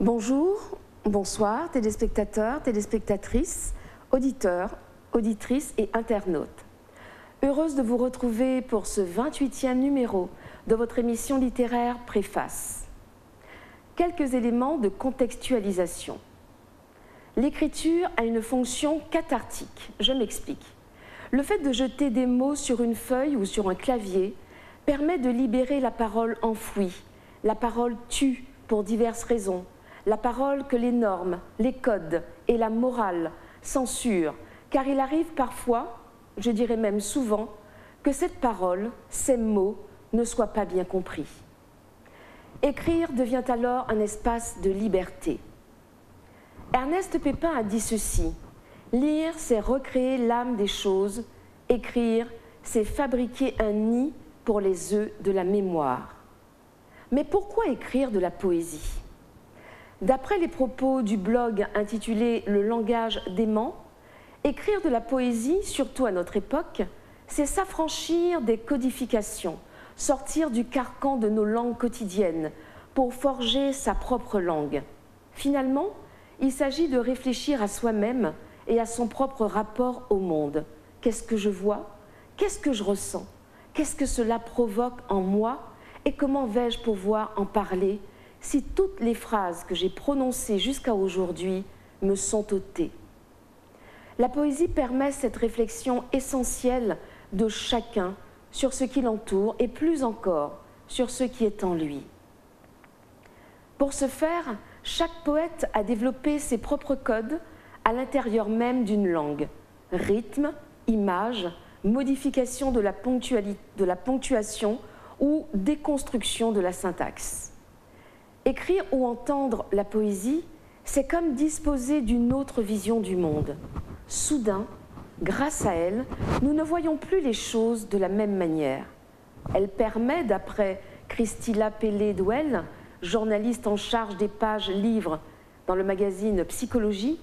Bonjour, bonsoir téléspectateurs, téléspectatrices, auditeurs, auditrices et internautes. Heureuse de vous retrouver pour ce 28e numéro de votre émission littéraire Préface. Quelques éléments de contextualisation. L'écriture a une fonction cathartique, je m'explique. Le fait de jeter des mots sur une feuille ou sur un clavier permet de libérer la parole enfouie. La parole tue pour diverses raisons. La parole que les normes, les codes et la morale censurent, car il arrive parfois, je dirais même souvent, que cette parole, ces mots, ne soient pas bien compris. Écrire devient alors un espace de liberté. Ernest Pépin a dit ceci: lire, c'est recréer l'âme des choses, écrire, c'est fabriquer un nid pour les œufs de la mémoire. Mais pourquoi écrire de la poésie ? D'après les propos du blog intitulé « Le langage dément », écrire de la poésie, surtout à notre époque, c'est s'affranchir des codifications, sortir du carcan de nos langues quotidiennes pour forger sa propre langue. Finalement, il s'agit de réfléchir à soi-même et à son propre rapport au monde. Qu'est-ce que je vois ? Qu'est-ce que je ressens ? Qu'est-ce que cela provoque en moi ? Et comment vais-je pouvoir en parler si toutes les phrases que j'ai prononcées jusqu'à aujourd'hui me sont ôtées? La poésie permet cette réflexion essentielle de chacun sur ce qui l'entoure et plus encore sur ce qui est en lui. Pour ce faire, chaque poète a développé ses propres codes à l'intérieur même d'une langue. Rythme, image, modification de la ponctuation ou déconstruction de la syntaxe. Écrire ou entendre la poésie, c'est comme disposer d'une autre vision du monde. Soudain, grâce à elle, nous ne voyons plus les choses de la même manière. Elle permet, d'après Christilla Pellé-Douel, journaliste en charge des pages livres dans le magazine Psychologie,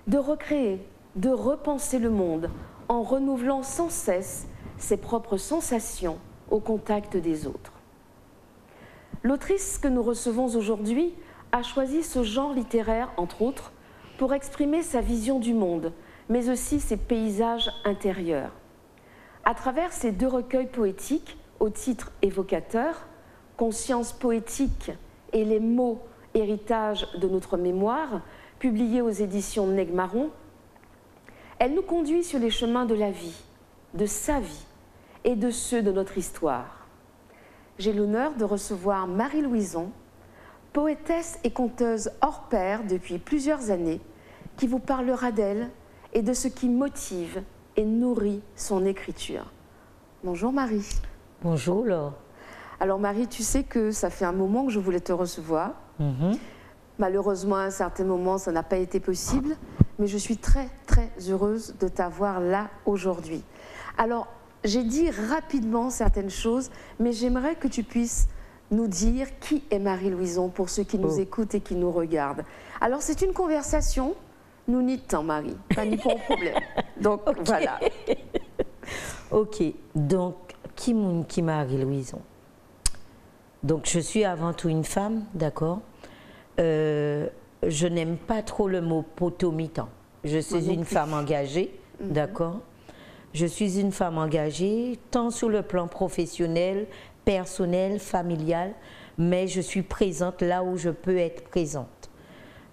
de recréer, de repenser le monde en renouvelant sans cesse ses propres sensations au contact des autres. L'autrice que nous recevons aujourd'hui a choisi ce genre littéraire, entre autres, pour exprimer sa vision du monde, mais aussi ses paysages intérieurs. À travers ces deux recueils poétiques, au titre évocateur, Conscience poétique et les mots, héritage de notre mémoire, publiés aux éditions Negmaron, elle nous conduit sur les chemins de la vie, de sa vie et de ceux de notre histoire. J'ai l'honneur de recevoir Marie Louison, poétesse et conteuse hors pair depuis plusieurs années, qui vous parlera d'elle et de ce qui motive et nourrit son écriture. Bonjour Marie. Bonjour Laure. Alors Marie, tu sais que ça fait un moment que je voulais te recevoir. Malheureusement, à un certain moment, ça n'a pas été possible, mais je suis très heureuse de t'avoir là aujourd'hui. Alors, j'ai dit rapidement certaines choses, mais j'aimerais que tu puisses nous dire qui est Marie Louison pour ceux qui nous écoutent et qui nous regardent. Alors, c'est une conversation, nous n'y temps, Marie, pas ni pour problème. Donc, voilà. Ok, donc, qui Marie Louison? Donc, je suis avant tout une femme, d'accord? Je n'aime pas trop le mot potomitan. Je suis une femme engagée, d'accord? Je suis une femme engagée, tant sur le plan professionnel, personnel, familial, mais je suis présente là où je peux être présente.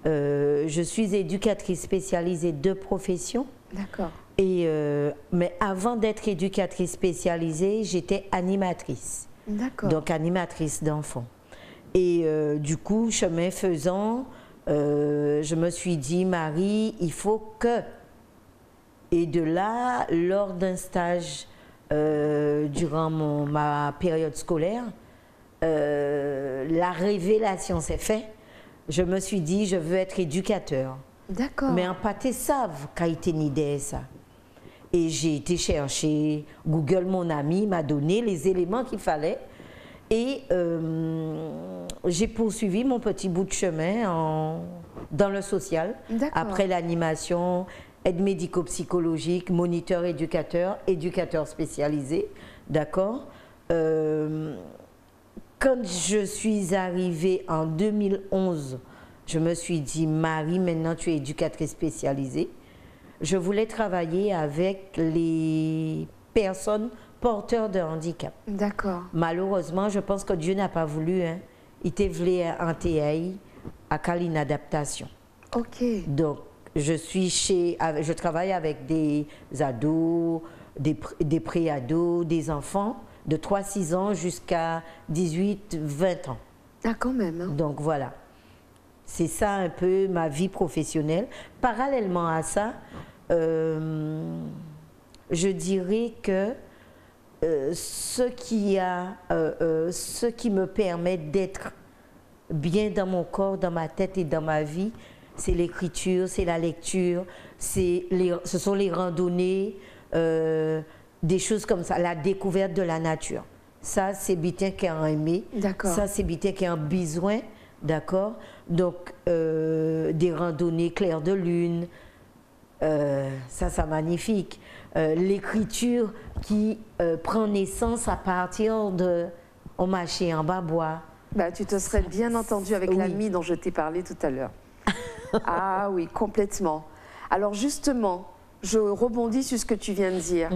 Je suis éducatrice spécialisée de profession. D'accord. Mais avant d'être éducatrice spécialisée, j'étais animatrice. D'accord. Donc animatrice d'enfants. Et du coup, chemin faisant, je me suis dit, Marie, il faut que... Et de là, lors d'un stage durant ma période scolaire, la révélation s'est faite. Je me suis dit, je veux être éducateur. D'accord. Mais en pâté savent qu'a été une idée ça. Et j'ai été chercher, Google, mon ami, m'a donné les éléments qu'il fallait. Et j'ai poursuivi mon petit bout de chemin dans le social. Après l'animation, aide médico-psychologique, moniteur éducateur, éducateur spécialisé, d'accord. Quand je suis arrivée en 2011 je me suis dit, Marie, maintenant tu es éducatrice spécialisée. Je voulais travailler avec les personnes porteurs de handicap. D'accord. Malheureusement, je pense que Dieu n'a pas voulu. Hein. Il t'a voulu en TAI à une adaptation. Ok. Donc, je travaille avec des ados, des pré-ados, des enfants de 3-6 ans jusqu'à 18-20 ans. Ah, quand même. Hein. Donc, voilà. C'est ça un peu ma vie professionnelle. Parallèlement à ça, je dirais que ce qui me permet d'être bien dans mon corps, dans ma tête et dans ma vie, c'est l'écriture, c'est la lecture, ce sont les randonnées, des choses comme ça, la découverte de la nature. Ça, c'est bien qui a aimé. D'accord. Ça, c'est bien qui a un besoin. D'accord. Donc, des randonnées claires de lune, ça, c'est magnifique. L'écriture qui prend naissance à partir de on marchait en bas bois. Bah, tu te serais bien entendu avec l'ami dont je t'ai parlé tout à l'heure. Ah oui, complètement. Alors justement, je rebondis sur ce que tu viens de dire.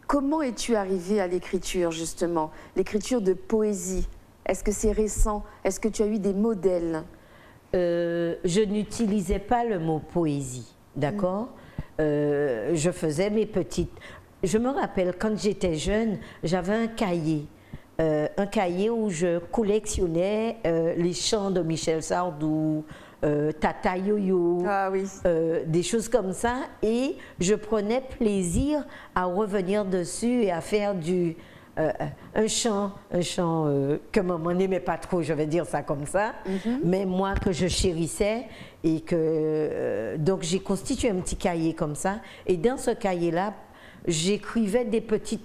Comment es-tu arrivée à l'écriture, justement? L'écriture de poésie. Est-ce que c'est récent? Est-ce que tu as eu des modèles? Je n'utilisais pas le mot poésie, d'accord? Je faisais mes petites... Je me rappelle, quand j'étais jeune, j'avais un cahier où je collectionnais les chants de Michel Sardou, Tata Yo-Yo, ah, oui. Des choses comme ça, et je prenais plaisir à revenir dessus et à faire un chant que maman n'aimait pas trop, je vais dire ça comme ça, mais moi que je chérissais, et que donc j'ai constitué un petit cahier comme ça, et dans ce cahier-là, j'écrivais des petites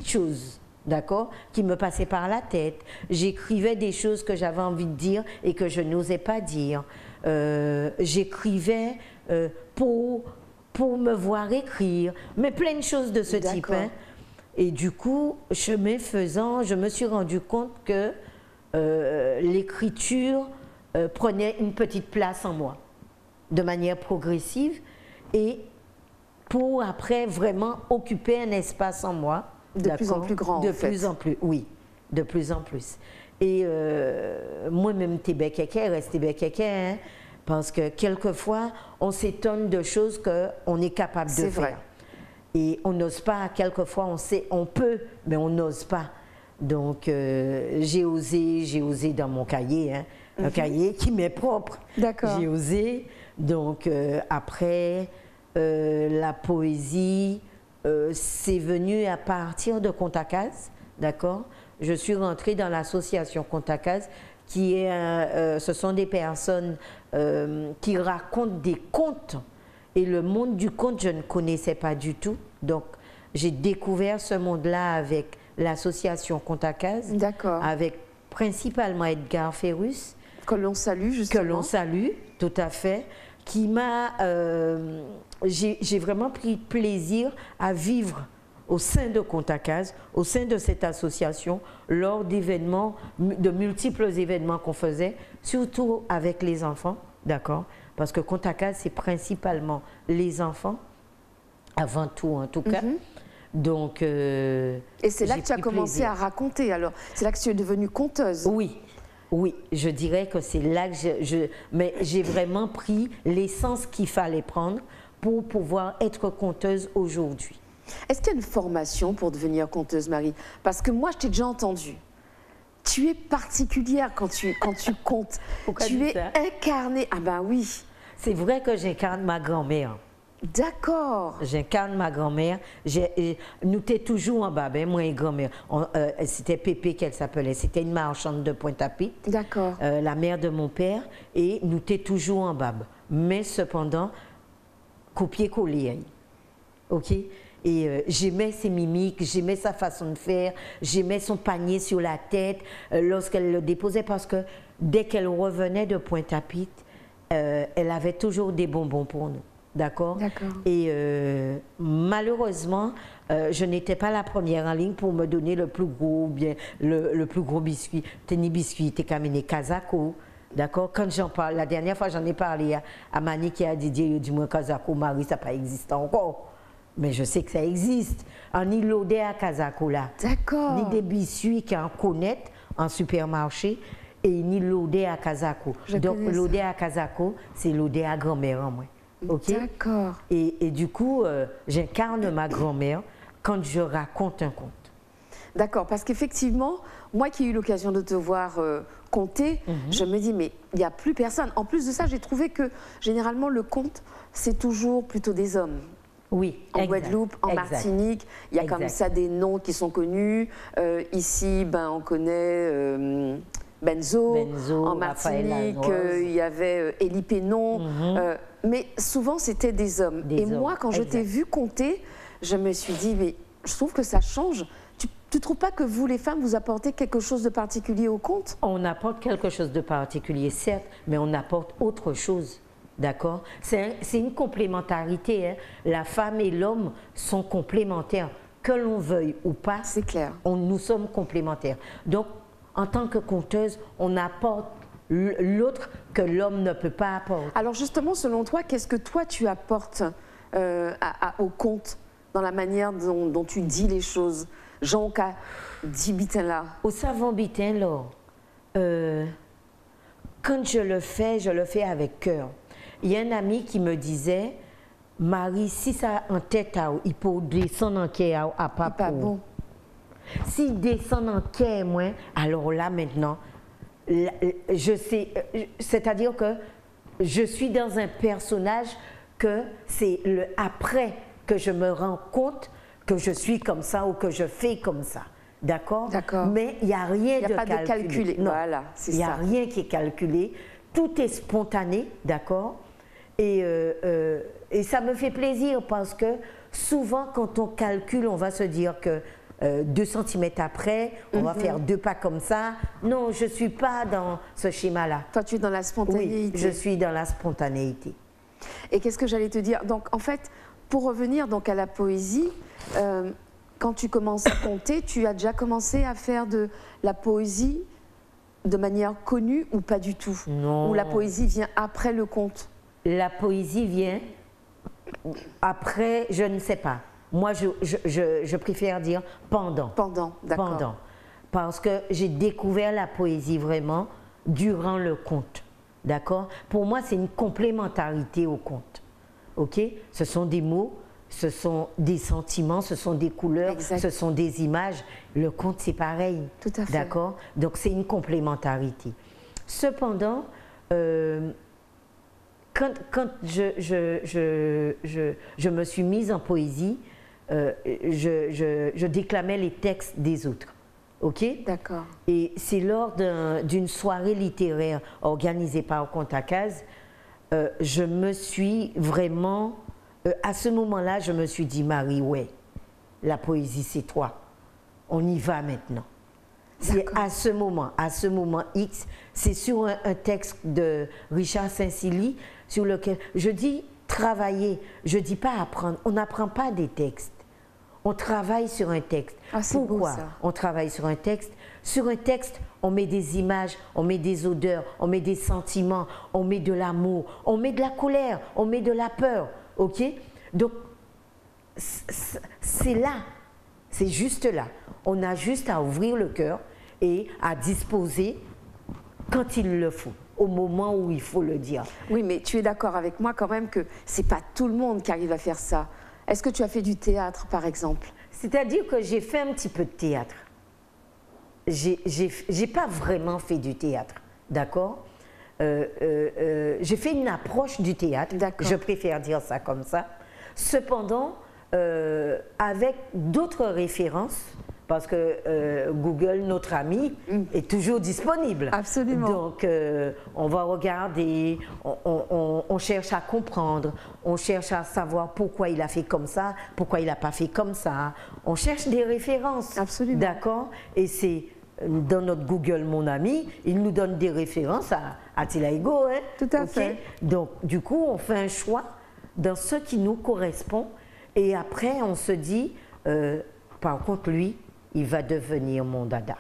choses, d'accord, qui me passaient par la tête. J'écrivais des choses que j'avais envie de dire et que je n'osais pas dire. J'écrivais pour me voir écrire, mais plein de choses de ce type. Hein. Et du coup, chemin faisant, je me suis rendu compte que l'écriture prenait une petite place en moi, de manière progressive, et pour après vraiment occuper un espace en moi. De plus en plus grand, de plus en plus, oui, de plus en plus. Et moi-même, t'es békéké, reste békéké, hein, parce que quelquefois, on s'étonne de choses qu'on est capable de faire. C'est vrai. Et on n'ose pas, quelquefois, on peut, mais on n'ose pas. Donc, j'ai osé dans mon cahier, hein, un cahier qui m'est propre. D'accord. J'ai osé. Donc, après, la poésie, c'est venu à partir de Contacaz, d'accord? Je suis rentrée dans l'association Contacaz, qui est, ce sont des personnes qui racontent des contes. Et le monde du conte, je ne connaissais pas du tout. Donc, j'ai découvert ce monde-là avec l'association Contacaz, avec principalement Edgar Ferrus. Que l'on salue, justement. Que l'on salue, tout à fait. Qui m'a... j'ai vraiment pris plaisir à vivre au sein de Contacaz, au sein de cette association, lors d'événements, de multiples événements qu'on faisait, surtout avec les enfants, d'accord? Parce que Contacaz, c'est principalement les enfants, avant tout en tout cas. Donc, et c'est là que tu as commencé à raconter, alors? C'est là que tu es devenue conteuse? Oui. Oui, je dirais que c'est là que mais j'ai vraiment pris l'essence qu'il fallait prendre pour pouvoir être conteuse aujourd'hui. Est-ce qu'il y a une formation pour devenir conteuse, Marie? Parce que moi, je t'ai déjà entendu. Tu es particulière quand tu contes. Pourquoi tu es incarnée. Ah ben oui. C'est vrai que j'incarne ma grand-mère. D'accord. J'incarne ma grand-mère. Nous étions toujours en bas, ben, moi et grand-mère. C'était Pépé qu'elle s'appelait. C'était une marchande de Pointe-à-Pitre. D'accord. La mère de mon père. Et nous étions toujours en bas. Mais cependant, copier-coller. OK? Et j'aimais ses mimiques, j'aimais sa façon de faire, j'aimais son panier sur la tête lorsqu'elle le déposait, parce que dès qu'elle revenait de Pointe-à-Pitre, elle avait toujours des bonbons pour nous. D'accord? Et malheureusement, je n'étais pas la première en ligne pour me donner le plus gros, bien, le plus gros biscuit. Teni biscuit, t'es caminé Kazako, D'accord? Quand j'en parle, la dernière fois, j'en ai parlé à Mani qui a dit, dis-moi, Kazako, Marie, ça n'a pas existé encore. Mais je sais que ça existe. En Île-Odé à Kazako, là. D'accord. Ni des biscuits qu'on connaît en supermarché et ni l'odé à Kazako. Donc l'odé à Kazako, c'est l'odé à grand-mère en moi. Ok? D'accord. Et du coup, j'incarne ma grand-mère quand je raconte un conte. D'accord, parce qu'effectivement, moi qui ai eu l'occasion de te voir conter, je me dis, mais il n'y a plus personne. En plus de ça, j'ai trouvé que généralement, le conte, c'est toujours plutôt des hommes. Oui, en Guadeloupe, en Martinique, il y a comme ça des noms qui sont connus. Ici, ben, on connaît Benzo. En Martinique, il y avait Élie Pénon. Mais souvent, c'était des hommes. Et moi, quand je t'ai vu conter, je me suis dit, mais je trouve que ça change. Tu ne trouves pas que vous, les femmes, vous apportez quelque chose de particulier au conte? On apporte quelque chose de particulier, certes, mais on apporte autre chose. D'accord? C'est une complémentarité. Hein. La femme et l'homme sont complémentaires. Que l'on veuille ou pas, c'est clair. Nous sommes complémentaires. Donc, en tant que conteuse, on apporte l'autre que l'homme ne peut pas apporter. Alors justement, selon toi, qu'est-ce que toi tu apportes au conte dans la manière dont tu dis les choses? Jean qu'a dit bitin là. Au savant bitin là, quand je le fais avec cœur. Il y a un ami qui me disait, Marie, si ça en tête, il peut descendre en quai à pas bon. S'il descend en quai, moi, alors là maintenant, je sais, c'est-à-dire que je suis dans un personnage que c'est après que je me rends compte que je suis comme ça ou que je fais comme ça. D'accord? D'accord. Mais il n'y a rien de calculé. Il n'y a pas de calculé. Non, voilà, c'est ça. Il n'y a rien qui est calculé. Tout est spontané, d'accord? Et ça me fait plaisir parce que souvent, quand on calcule, on va se dire que 2 centimètres après, on va faire 2 pas comme ça. Non, je ne suis pas dans ce schéma-là. Toi, tu es dans la spontanéité. Oui, je suis dans la spontanéité. Et qu'est-ce que j'allais te dire? Donc, en fait, pour revenir donc à la poésie, quand tu commences à conter, tu as déjà commencé à faire de la poésie de manière connue ou pas du tout? Non. Ou la poésie vient après le conte? La poésie vient après, je ne sais pas. Moi, je préfère dire pendant. Pendant, d'accord. Pendant. Parce que j'ai découvert la poésie vraiment durant le conte. D'accord? Pour moi, c'est une complémentarité au conte. OK? Ce sont des mots, ce sont des sentiments, ce sont des couleurs, ce sont des images. Le conte, c'est pareil. Tout à fait. D'accord? Donc, c'est une complémentarité. Cependant, quand je me suis mise en poésie, je déclamais les textes des autres. OK? D'accord. Et c'est lors d'une soirée littéraire organisée par Contacaz, je me suis vraiment, à ce moment-là, je me suis dit, Marie, ouais, la poésie, c'est toi. On y va maintenant. C'est à ce moment X, c'est sur un texte de Richard Saint-Silly, sur lequel je dis travailler, je ne dis pas apprendre, on n'apprend pas des textes, on travaille sur un texte. Ah, pourquoi on travaille sur un texte? Sur un texte, on met des images, on met des odeurs, on met des sentiments, on met de l'amour, on met de la colère, on met de la peur, ok? Donc, c'est là, c'est juste là. On a juste à ouvrir le cœur et à disposer quand il le faut, au moment où il faut le dire. Oui, mais tu es d'accord avec moi quand même que c'est pas tout le monde qui arrive à faire ça. Est-ce que tu as fait du théâtre, par exemple? C'est-à-dire que j'ai fait un petit peu de théâtre. J'ai pas vraiment fait du théâtre, d'accord? J'ai fait une approche du théâtre, je préfère dire ça comme ça. Cependant, avec d'autres références, parce que Google, notre ami, est toujours disponible. Absolument. Donc, on va regarder, on cherche à comprendre, on cherche à savoir pourquoi il a fait comme ça, pourquoi il n'a pas fait comme ça. On cherche des références. Absolument. D'accord? Et c'est dans notre Google, mon ami, il nous donne des références à Tilaïgo. Hein? Tout à fait. Donc, du coup, on fait un choix dans ce qui nous correspond. Et après, on se dit, par contre, lui, il va devenir mon dada.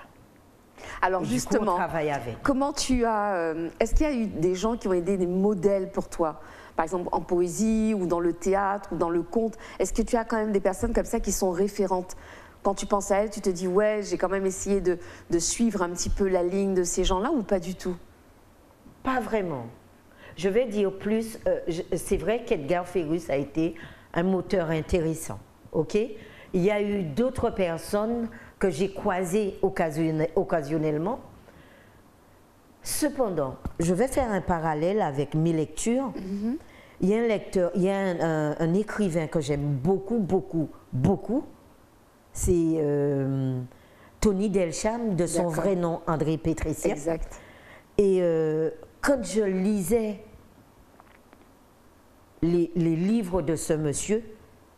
Alors Et justement, du coup, on travaille avec. comment tu as... est-ce qu'il y a eu des gens qui ont été des modèles pour toi? Par exemple en poésie ou dans le théâtre ou dans le conte. Est-ce que tu as quand même des personnes comme ça qui sont référentes? Quand tu penses à elles, tu te dis ouais, j'ai quand même essayé de suivre un petit peu la ligne de ces gens-là ou pas du tout? Pas vraiment. Je vais dire plus, c'est vrai qu'Edgar Ferrus a été un moteur intéressant, ok? Il y a eu d'autres personnes que j'ai croisées occasionnellement. Cependant, je vais faire un parallèle avec mes lectures. Il y a un lecteur, il y a un écrivain que j'aime beaucoup. C'est Tony Delcham, de son vrai nom André Pétricien. Exact. Et quand je lisais les livres de ce monsieur,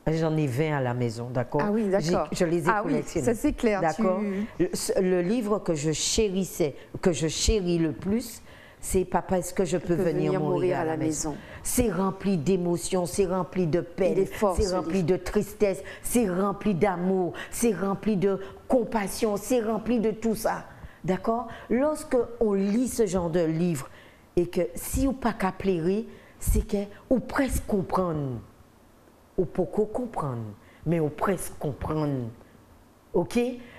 j'en ai 20 à la maison, d'accord? Ah oui, d'accord. Je les ai collectionnés. Oui, ça c'est clair. D'accord. Le livre que je chérissais, que je chéris le plus, c'est Papa, est-ce que je peux venir mourir à la maison? C'est rempli d'émotions, c'est rempli de peine, c'est rempli de tristesse, c'est rempli d'amour, c'est rempli de compassion, c'est rempli de tout ça. D'accord? Lorsque on lit ce genre de livre, et que si ou pas qu'à plairer, c'est que ou presque comprendre, ou pourquoi comprendre, mais ou presque comprendre. Ok?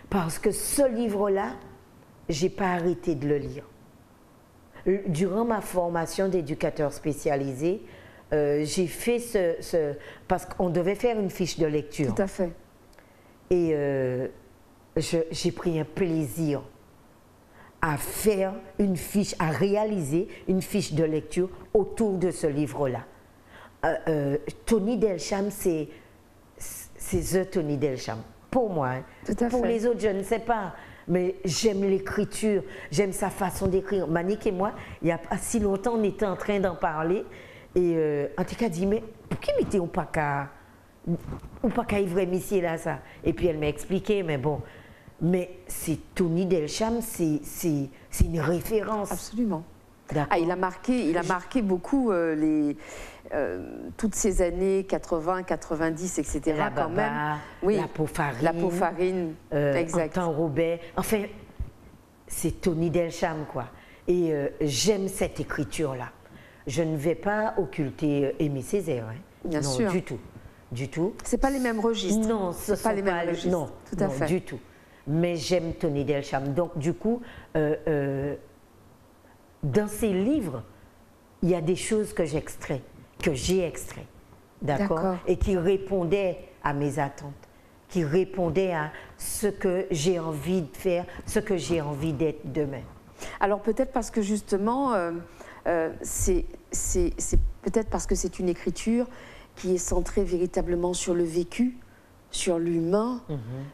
Parce que ce livre-là, j'ai pas arrêté de le lire. Durant ma formation d'éducateur spécialisé, j'ai fait parce qu'on devait faire une fiche de lecture. Tout à fait. Et j'ai pris un plaisir à faire une fiche, à réaliser une fiche de lecture autour de ce livre-là. Tony Delcham, c'est The Tony Delcham. Pour moi, hein. Tout à Pour fait. les autres, je ne sais pas. Mais j'aime l'écriture, j'aime sa façon d'écrire. Manique et moi, il n'y a pas si longtemps, on était en train d'en parler. Et en tout cas, dit, mais pour qui mettez ou pas qu'à ivrer ici là ça? Et puis elle m'a expliqué, mais bon. Mais c'est Tony Delcham, c'est une référence. Absolument. Ah, il a marqué beaucoup toutes ces années 80, 90, etc. La quand Baba, même. Oui. la peau farine. La peau farine. Exact. Antoine Robert. Enfin, c'est Tony Delcham, quoi. Et j'aime cette écriture-là. Je ne vais pas occulter Aimé Césaire. Hein. Bien non, sûr. du tout. Du tout. C'est pas les mêmes registres. Non, ce c'est pas les mêmes registres. Non, tout à fait. Du tout. Mais j'aime Tony Delcham. Donc, du coup, dans ces livres, il y a des choses que j'ai extrait, d'accord, et qui répondaient à mes attentes, qui répondaient à ce que j'ai envie de faire, ce que j'ai envie d'être demain. Alors peut-être parce que justement, c'est peut-être parce que c'est une écriture qui est centrée véritablement sur le vécu, sur l'humain,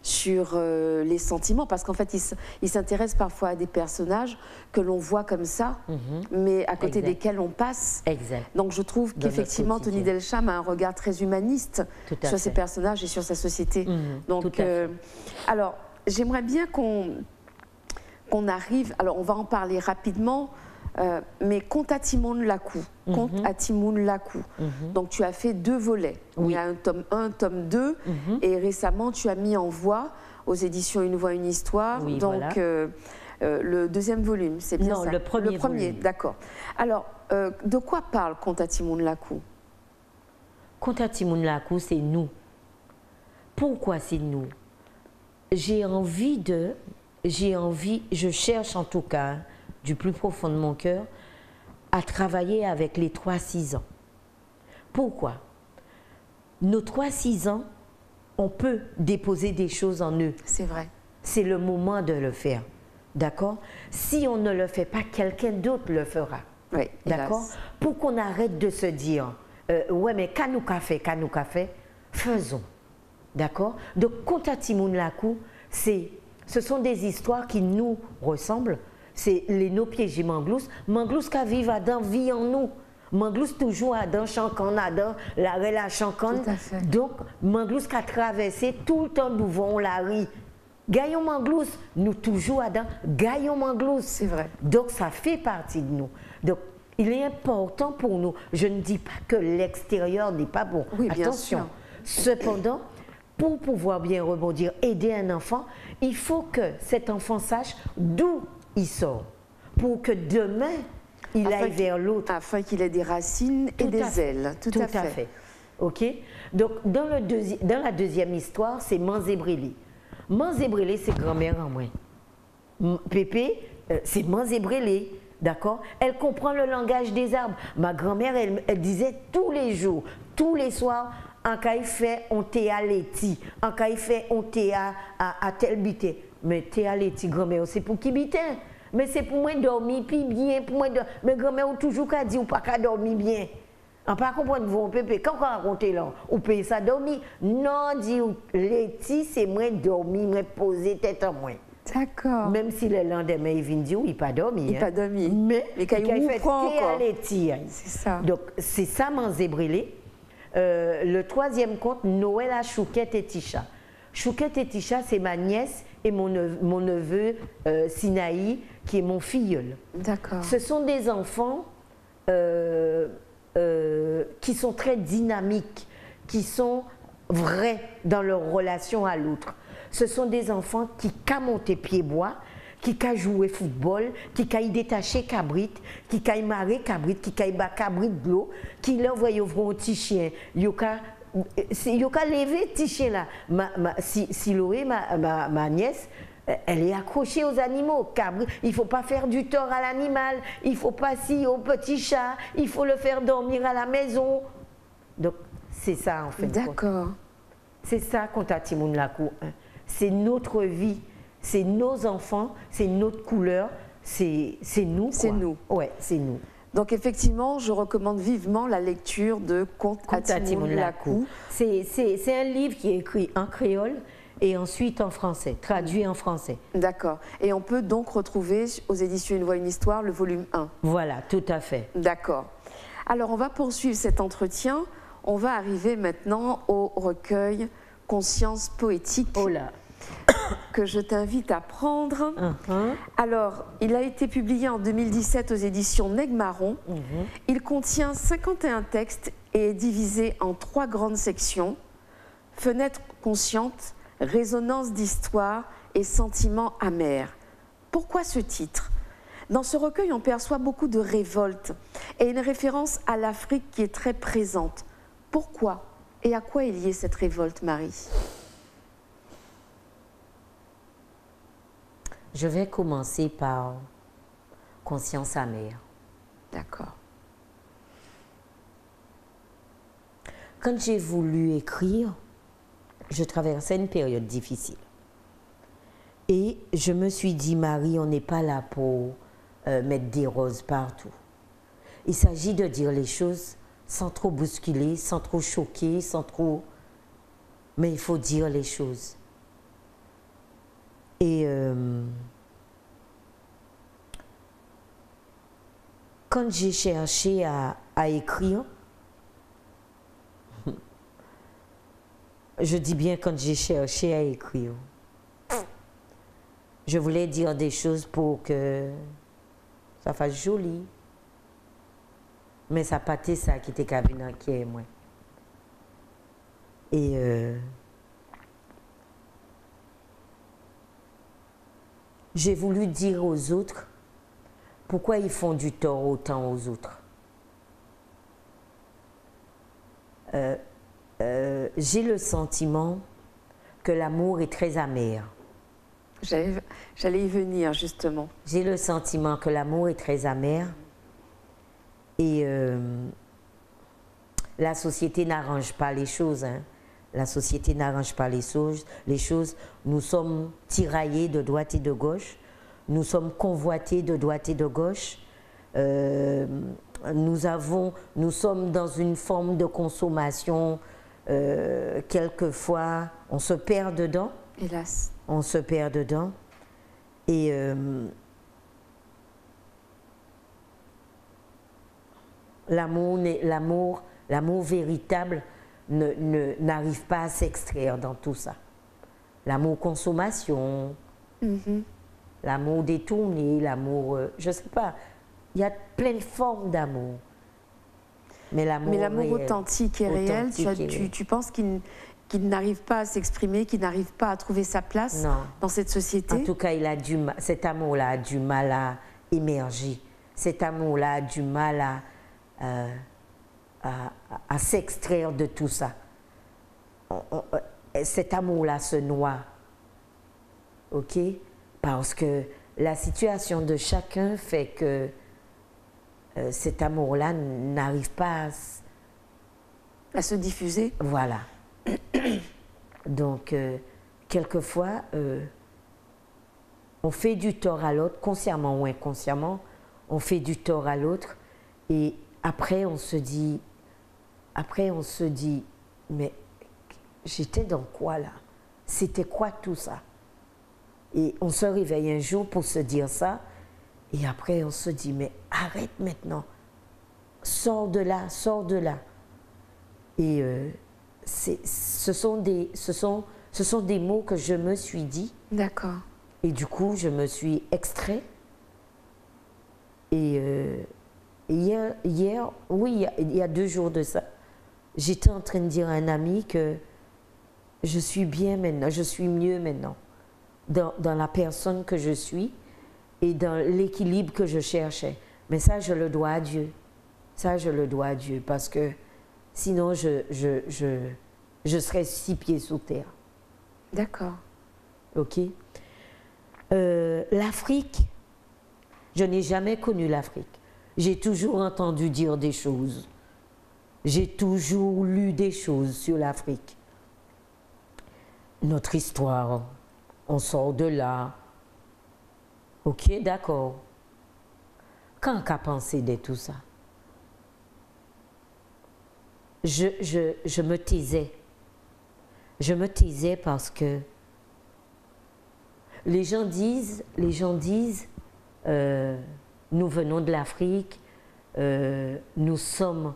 sur les sentiments, parce qu'en fait, il s'intéresse parfois à des personnages que l'on voit comme ça, mais à côté desquels on passe. Exact. Donc je trouve qu'effectivement, Tony Delcham a un regard très humaniste sur ses personnages et sur sa société. Donc, alors, j'aimerais bien qu'on arrive, alors on va en parler rapidement, mais Conte à Timoun Lakou. Conte à Timoun Lakou. Donc tu as fait 2 volets. Oui. Il y a un tome 1, tome 2, et récemment tu as mis en voix aux éditions Une Voix, Une Histoire. Oui, donc voilà. le 2e volume, c'est bien non, ça? Le premier volume. D'accord. Alors, de quoi parle Conte à Timoun Lakou? Conte à Timoun Lakou, c'est nous. Pourquoi c'est nous? Je cherche en tout cas, du plus profond de mon cœur, à travailler avec les 3-6 ans. Pourquoi? Nos 3-6 ans, on peut déposer des choses en eux. C'est vrai. C'est le moment de le faire. D'accord? Si on ne le fait pas, quelqu'un d'autre le fera. Oui, d'accord? Pour qu'on arrête de se dire, ouais, mais qu'à nous qu'a fait, faisons. D'accord? Donc, Conte à Timoun Lakou, ce sont des histoires qui nous ressemblent. C'est les nos piégés Manglous. Manglous qui vivent dans vie en nous. Manglous toujours dans Chancan, dans la relation Chancan. Donc, Manglous qui a traversé tout le temps d'ouvron la rue. Gaillon Manglous, nous toujours dans Gaillon Manglous. C'est vrai. Donc, ça fait partie de nous. Donc, il est important pour nous. Je ne dis pas que l'extérieur n'est pas bon. Oui, attention. Bien sûr. Cependant, pour pouvoir bien rebondir, aider un enfant, il faut que cet enfant sache d'où il sort, pour que demain, il aille vers l'autre. Afin qu'il ait des racines et des ailes. Tout à fait. OK? Donc, dans la deuxième histoire, c'est Manzébrélé. Manzébrélé, c'est grand-mère en moi. Pépé, c'est Manzébrélé. D'accord? Elle comprend le langage des arbres. Ma grand-mère, elle disait tous les jours, tous les soirs, en cas fait on t'est à l'éti, en cas fait on t'est à tel bité. Mais t'es à l'éti, grand-mère, c'est pour qui bitin? Mais c'est pour moi dormir puis bien, pour moi mais grand-mère toujours qu'à dire ou pas qu'à dormir bien. On pas comprendre vous pépé quand on raconte là, ou paye ça dormir. Non, dit l'éti c'est moi dormir, moi poser tête en moi. D'accord. Même si le lendemain, il vient dire, il n'a pas dormi. Il n'a pas dormi. Mais quand il fait encore. C'est ça. Donc, c'est ça, Manzébrélé. Le troisième conte, Noël à Chouquette et Tisha. Chouquette et Tisha, c'est ma nièce et mon neveu Sinaï, qui est mon filleul. D'accord. Ce sont des enfants qui sont très dynamiques, qui sont vrais dans leur relation à l'autre. Ce sont des enfants qui ont monté pied-bois, qui ont joué football, qui ont détaché cabrit, qui ont marré cabrit, qui ont battu cabrit de l'eau, qui l'ont envoyé au petit chien. Ils ont levé petit chien là. Siloé, ma nièce, elle est accrochée aux animaux. Cabrit, il ne faut pas faire du tort à l'animal, il ne faut pas si au petit chat, il faut le faire dormir à la maison. Donc, c'est ça en fait. D'accord. C'est ça qu'on t'a Timoun Lakou. C'est notre vie, c'est nos enfants, c'est notre couleur, c'est nous. C'est nous. Ouais, c'est nous. Donc effectivement, je recommande vivement la lecture de Contes à Timoun Lakou. C'est un livre qui est écrit en créole et ensuite en français, traduit en français. D'accord. Et on peut donc retrouver aux éditions Une Voix, Une Histoire le volume 1. Voilà, tout à fait. D'accord. Alors on va poursuivre cet entretien. On va arriver maintenant au recueil Conscience poétique. Oh là. Que je t'invite à prendre. Alors, il a été publié en 2017 aux éditions Negmaron. Il contient 51 textes et est divisé en 3 grandes sections. Fenêtre consciente, résonance d'histoire et sentiments amers. Pourquoi ce titre? Dans ce recueil, on perçoit beaucoup de révolte et une référence à l'Afrique qui est très présente. Pourquoi et à quoi est liée cette révolte, Marie? Je vais commencer par Conscience amère. D'accord. Quand j'ai voulu écrire, je traversais une période difficile. Et je me suis dit, Marie, on n'est pas là pour mettre des roses partout. Il s'agit de dire les choses sans trop bousculer, sans trop choquer, sans trop... Mais il faut dire les choses. Et quand j'ai cherché à écrire, je dis bien quand j'ai cherché à écrire, je voulais dire des choses pour que ça fasse joli. Mais ça n'a pas été ça qui était cabinet qui est moi. Et j'ai voulu dire aux autres pourquoi ils font du tort autant aux autres. J'ai le sentiment que l'amour est très amer. J'allais y venir justement. J'ai le sentiment que l'amour est très amer et la société n'arrange pas les choses. Hein. La société n'arrange pas les choses. Nous sommes tiraillés de droite et de gauche. Nous sommes convoités de droite et de gauche. Nous sommes dans une forme de consommation. Quelquefois, on se perd dedans. Hélas. On se perd dedans. Et l'amour véritable n'arrive pas à s'extraire dans tout ça. L'amour consommation, l'amour détourné, l'amour, je ne sais pas, il y a plein de formes d'amour. Mais l'amour authentique et réel, tu penses qu'il qui n'arrive pas à s'exprimer, qui n'arrive pas à trouver sa place dans cette société. En tout cas, cet amour-là a du mal à émerger. Cet amour-là a du mal à s'extraire de tout ça. Cet amour-là se noie. OK? Parce que la situation de chacun fait que cet amour-là n'arrive pas à se diffuser. Voilà. Donc, quelquefois, on fait du tort à l'autre, consciemment ou inconsciemment, on fait du tort à l'autre, et après on se dit, mais j'étais dans quoi là? C'était quoi tout ça? Et on se réveille un jour pour se dire ça, et après on se dit, mais arrête maintenant, sors de là, sors de là. Et ce sont des mots que je me suis dit. D'accord. Et du coup, je me suis extrait. Et hier, oui, il y a 2 jours de ça, j'étais en train de dire à un ami que je suis bien maintenant, je suis mieux maintenant, dans la personne que je suis et dans l'équilibre que je cherchais. Mais ça, je le dois à Dieu. Ça, je le dois à Dieu, parce que sinon, je serais 6 pieds sous terre. D'accord. OK. L'Afrique, je n'ai jamais connu l'Afrique. J'ai toujours entendu dire des choses. J'ai toujours lu des choses sur l'Afrique. Notre histoire, on sort de là. OK, d'accord. Quand qu'a pensé de tout ça? Je me taisais. Je me taisais parce que les gens disent, nous venons de l'Afrique, nous sommes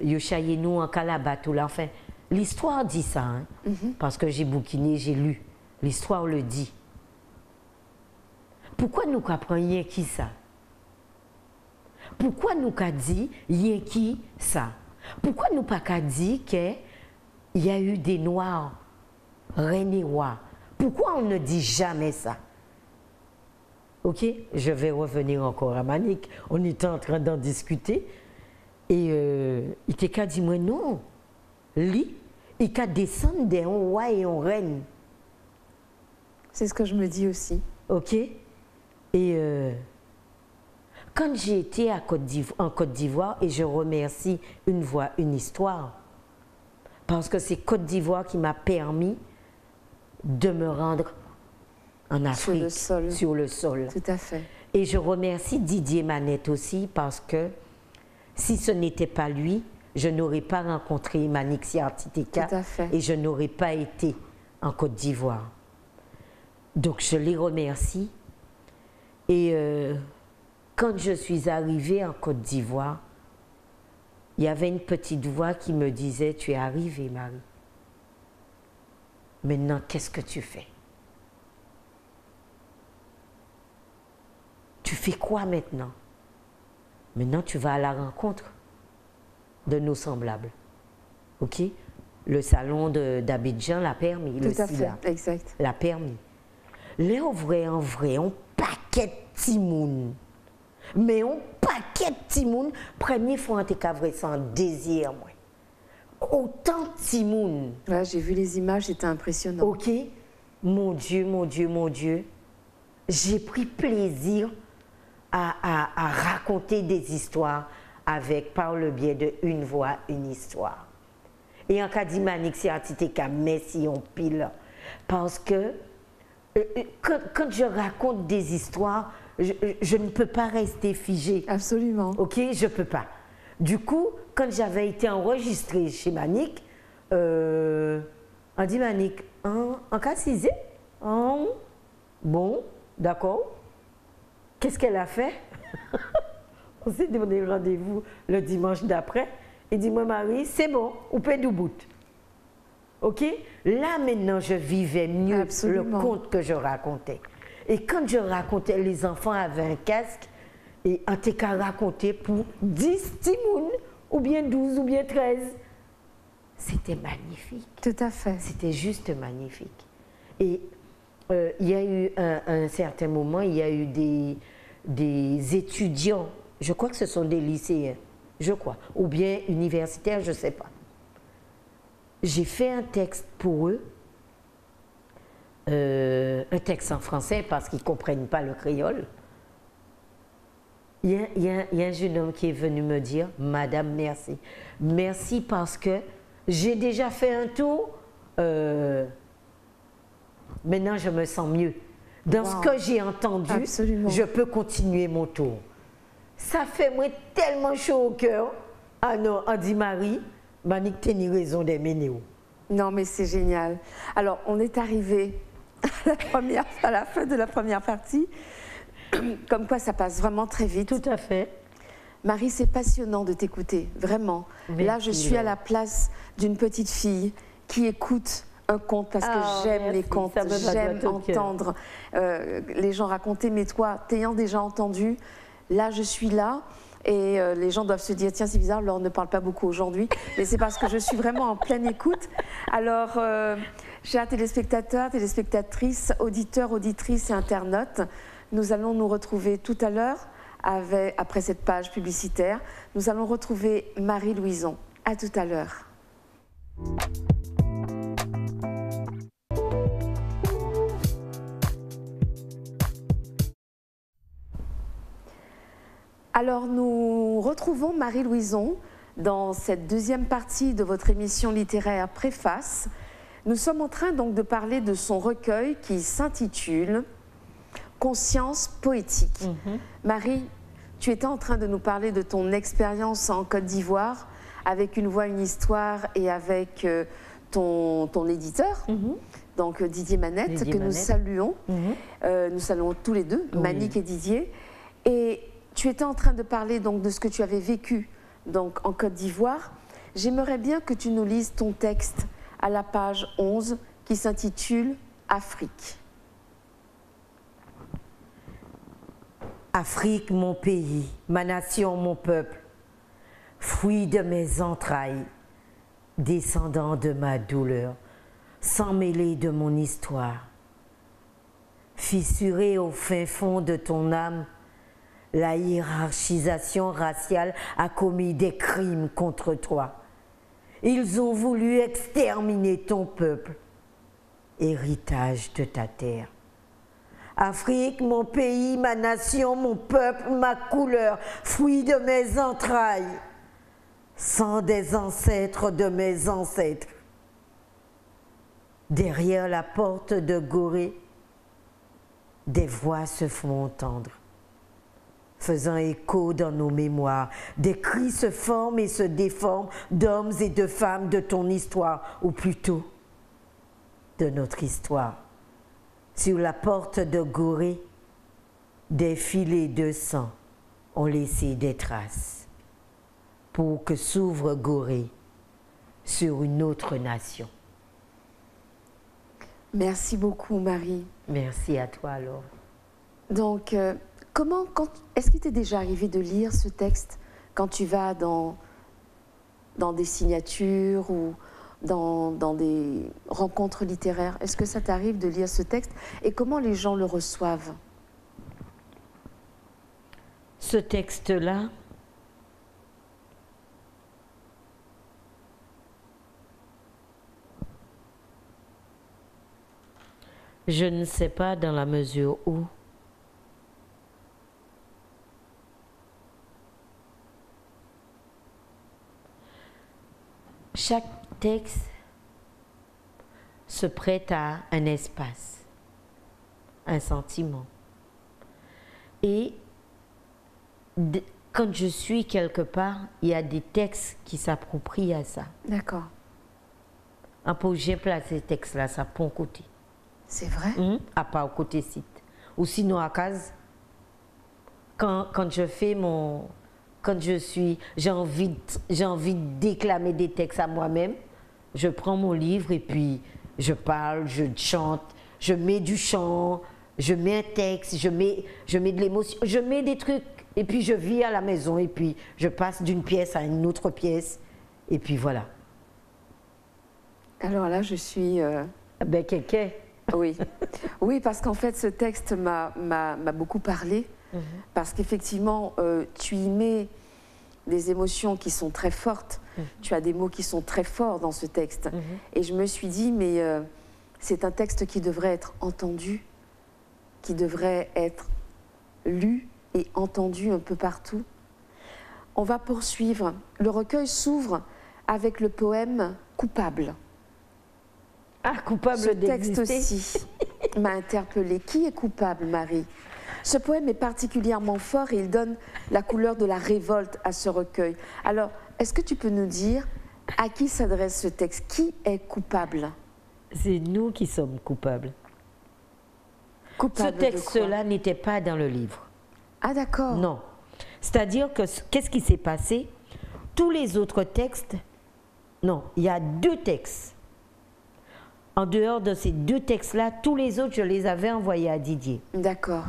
Yoshayenu en Kalabatou. Enfin, l'histoire dit ça, hein, parce que j'ai bouquiné, j'ai lu. L'histoire le dit. Pourquoi nous apprenons rien qui ça? Pourquoi nous qu'a dit rien qui ça? Pourquoi nous pas qu'a dit qu'il y a eu des Noirs, reines et rois? Pourquoi on ne dit jamais ça? OK, je vais revenir encore à Manik. On était en train d'en discuter. Et il était qu'à dire, moi non. Lui, il qu'à descendre d'un roi et une reine. C'est ce que je me dis aussi. OK. Et quand j'ai été en Côte d'Ivoire, et je remercie Une Voix, Une Histoire, parce que c'est Côte d'Ivoire qui m'a permis de me rendre en Afrique, sur le sol. Tout à fait. Et je remercie Didier Manette aussi, parce que si ce n'était pas lui, je n'aurais pas rencontré Manik Siartiteka et je n'aurais pas été en Côte d'Ivoire. Donc je les remercie. Et quand je suis arrivée en Côte d'Ivoire, il y avait une petite voix qui me disait « Tu es arrivée, Marie. Maintenant, qu'est-ce que tu fais? Tu fais quoi maintenant? Maintenant, tu vas à la rencontre de nos semblables. OK? Le salon d'Abidjan l'a permis. Tout à fait, exact. L'a permis. Là, en vrai, on paquet de timoun. Mais on paquet de timoun. Première fois, on était vrai sans désir, moi. Autant de timoun. Ouais, j'ai vu les images, c'était impressionnant. OK? Mon Dieu, mon Dieu, mon Dieu. J'ai pris plaisir à raconter des histoires par le biais de Une Voix, Une Histoire. Et en cas d'Imanik Siartiteka, merci on pile. Parce que quand je raconte des histoires, je ne peux pas rester figée. Absolument. OK, je ne peux pas. Du coup, quand j'avais été enregistrée chez Manik, on dit Manik, en cas cisé? Bon, d'accord. Qu'est-ce qu'elle a fait? On s'est donné rendez-vous le dimanche d'après. Il dit, moi Marie, c'est bon, ou peut du bout. OK? Là maintenant, je vivais mieux Absolument. le conte que je racontais. Et quand je racontais, les enfants avaient un casque, et on était qu'à raconter pour 10 timounes, ou bien 12, ou bien 13. c'était magnifique. Tout à fait. C'était juste magnifique. Et il y a eu un certain moment, il y a eu des étudiants, je crois que ce sont des lycéens, je crois, ou bien universitaires, je ne sais pas. J'ai fait un texte pour eux, un texte en français parce qu'ils ne comprennent pas le créole. Il y a un jeune homme qui est venu me dire, Madame, merci. Merci parce que j'ai déjà fait un tour, maintenant je me sens mieux. Dans ce que j'ai entendu, absolument, je peux continuer mon tour. Ça fait moi tellement chaud au cœur. Ah non, on dit Marie, Manique tenir raison des ménéos. Non mais c'est génial. Alors on est arrivé à la fin de la première partie. Comme quoi ça passe vraiment très vite. Tout à fait. Marie, c'est passionnant de t'écouter, vraiment. Merci, là, je suis à la place d'une petite fille qui écoute un conte parce que j'aime les contes, j'aime entendre les gens raconter. Mais toi, t'ayant déjà entendu, là, je suis là. Et les gens doivent se dire, tiens, c'est bizarre, Laure ne parle pas beaucoup aujourd'hui. Mais c'est parce que je suis vraiment en pleine écoute. Alors, chers téléspectateurs, téléspectatrices, auditeurs, auditrices et internautes, nous allons nous retrouver tout à l'heure, après cette page publicitaire. Nous allons retrouver Marie Louison. À tout à l'heure. Alors, nous retrouvons Marie Louison dans cette deuxième partie de votre émission littéraire Préface. Nous sommes en train donc de parler de son recueil qui s'intitule Conscience poétique. Marie, tu étais en train de nous parler de ton expérience en Côte d'Ivoire avec Une voix, une histoire et avec ton éditeur, donc Didier Manette, que nous saluons. Nous saluons tous les deux, Manique et Didier. Et tu étais en train de parler donc de ce que tu avais vécu donc, en Côte d'Ivoire. J'aimerais bien que tu nous lises ton texte à la page 11 qui s'intitule Afrique. Afrique, mon pays, ma nation, mon peuple, fruit de mes entrailles, descendant de ma douleur, sans mêler de mon histoire. Fissuré au fin fond de ton âme, la hiérarchisation raciale a commis des crimes contre toi. Ils ont voulu exterminer ton peuple, héritage de ta terre. Afrique, mon pays, ma nation, mon peuple, ma couleur, fruit de mes entrailles, sang des ancêtres de mes ancêtres. Derrière la porte de Gorée, des voix se font entendre, faisant écho dans nos mémoires. Des cris se forment et se déforment d'hommes et de femmes de ton histoire, ou plutôt de notre histoire. Sur la porte de Gorée, des filets de sang ont laissé des traces pour que s'ouvre Gorée sur une autre nation. Merci beaucoup, Marie. Merci à toi, Laure. Donc, est-ce qu'il t'est déjà arrivé de lire ce texte quand tu vas dans des signatures ou dans des rencontres littéraires? Est-ce que ça t'arrive de lire ce texte et comment les gens le reçoivent? Ce texte-là, je ne sais pas dans la mesure où chaque texte se prête à un espace, un sentiment. Et quand je suis quelque part, il y a des textes qui s'approprient à ça. D'accord. J'ai placé ces textes-là, ça pour un côté. C'est vrai? À part au côté site. Ou sinon à case, quand je fais mon... Quand j'ai envie de déclamer des textes à moi-même, je prends mon livre et puis je parle, je chante, je mets du chant, je mets un texte, je mets de l'émotion, je mets des trucs et puis je vis à la maison et puis je passe d'une pièce à une autre pièce et puis voilà. Alors là, je suis... Ben, quelqu'un. Oui, oui, parce qu'en fait, ce texte m'a beaucoup parlé, parce qu'effectivement, tu y mets des émotions qui sont très fortes, tu as des mots qui sont très forts dans ce texte. Et je me suis dit, mais c'est un texte qui devrait être entendu, qui devrait être lu et entendu un peu partout. On va poursuivre. Le recueil s'ouvre avec le poème « Coupable ». Ah, coupable Ce texte d'exister. aussi m'a interpellée. Qui est coupable, Marie? Ce poème est particulièrement fort et il donne la couleur de la révolte à ce recueil. Alors, est-ce que tu peux nous dire à qui s'adresse ce texte? Qui est coupable? C'est nous qui sommes coupables. Coupable Ce de quoi? texte-là n'était pas dans le livre. Ah d'accord. Non. C'est-à-dire que qu'est-ce qui s'est passé? Tous les autres textes, non, il y a 2 textes. En dehors de ces 2 textes-là, tous les autres, je les avais envoyés à Didier. D'accord.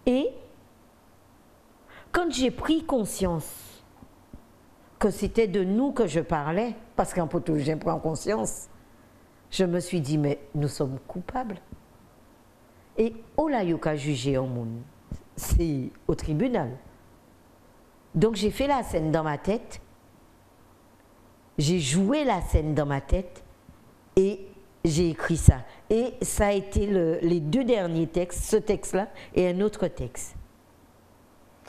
Et quand j'ai pris conscience que c'était de nous que je parlais, parce qu'en poteau, j'ai pris conscience, je me suis dit, mais nous sommes coupables. Et oh là, yoka jugé en monde, c'est au tribunal. Donc j'ai fait la scène dans ma tête, j'ai joué la scène dans ma tête et j'ai écrit ça. Et ça a été les 2 derniers textes, ce texte-là et un autre texte.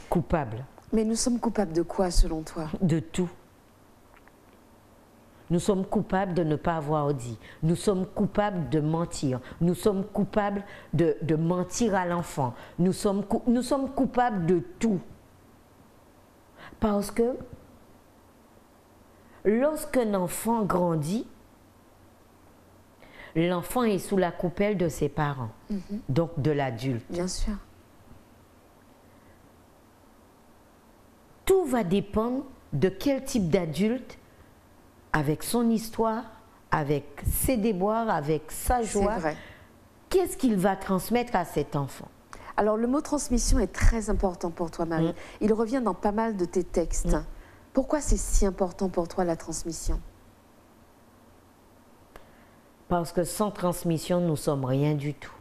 Coupable. Mais nous sommes coupables de quoi, selon toi? De tout. Nous sommes coupables de ne pas avoir dit. Nous sommes coupables de mentir. Nous sommes coupables de mentir à l'enfant. Nous sommes coupables de tout. Parce que lorsqu'un enfant grandit, l'enfant est sous la coupelle de ses parents, donc de l'adulte. Bien sûr. Tout va dépendre de quel type d'adulte, avec son histoire, avec ses déboires, avec sa joie, C'est vrai. qu'est-ce qu'il va transmettre à cet enfant? Alors, le mot transmission est très important pour toi, Marie. Il revient dans pas mal de tes textes. Pourquoi c'est si important pour toi, la transmission? Parce que sans transmission, nous ne sommes rien du tout.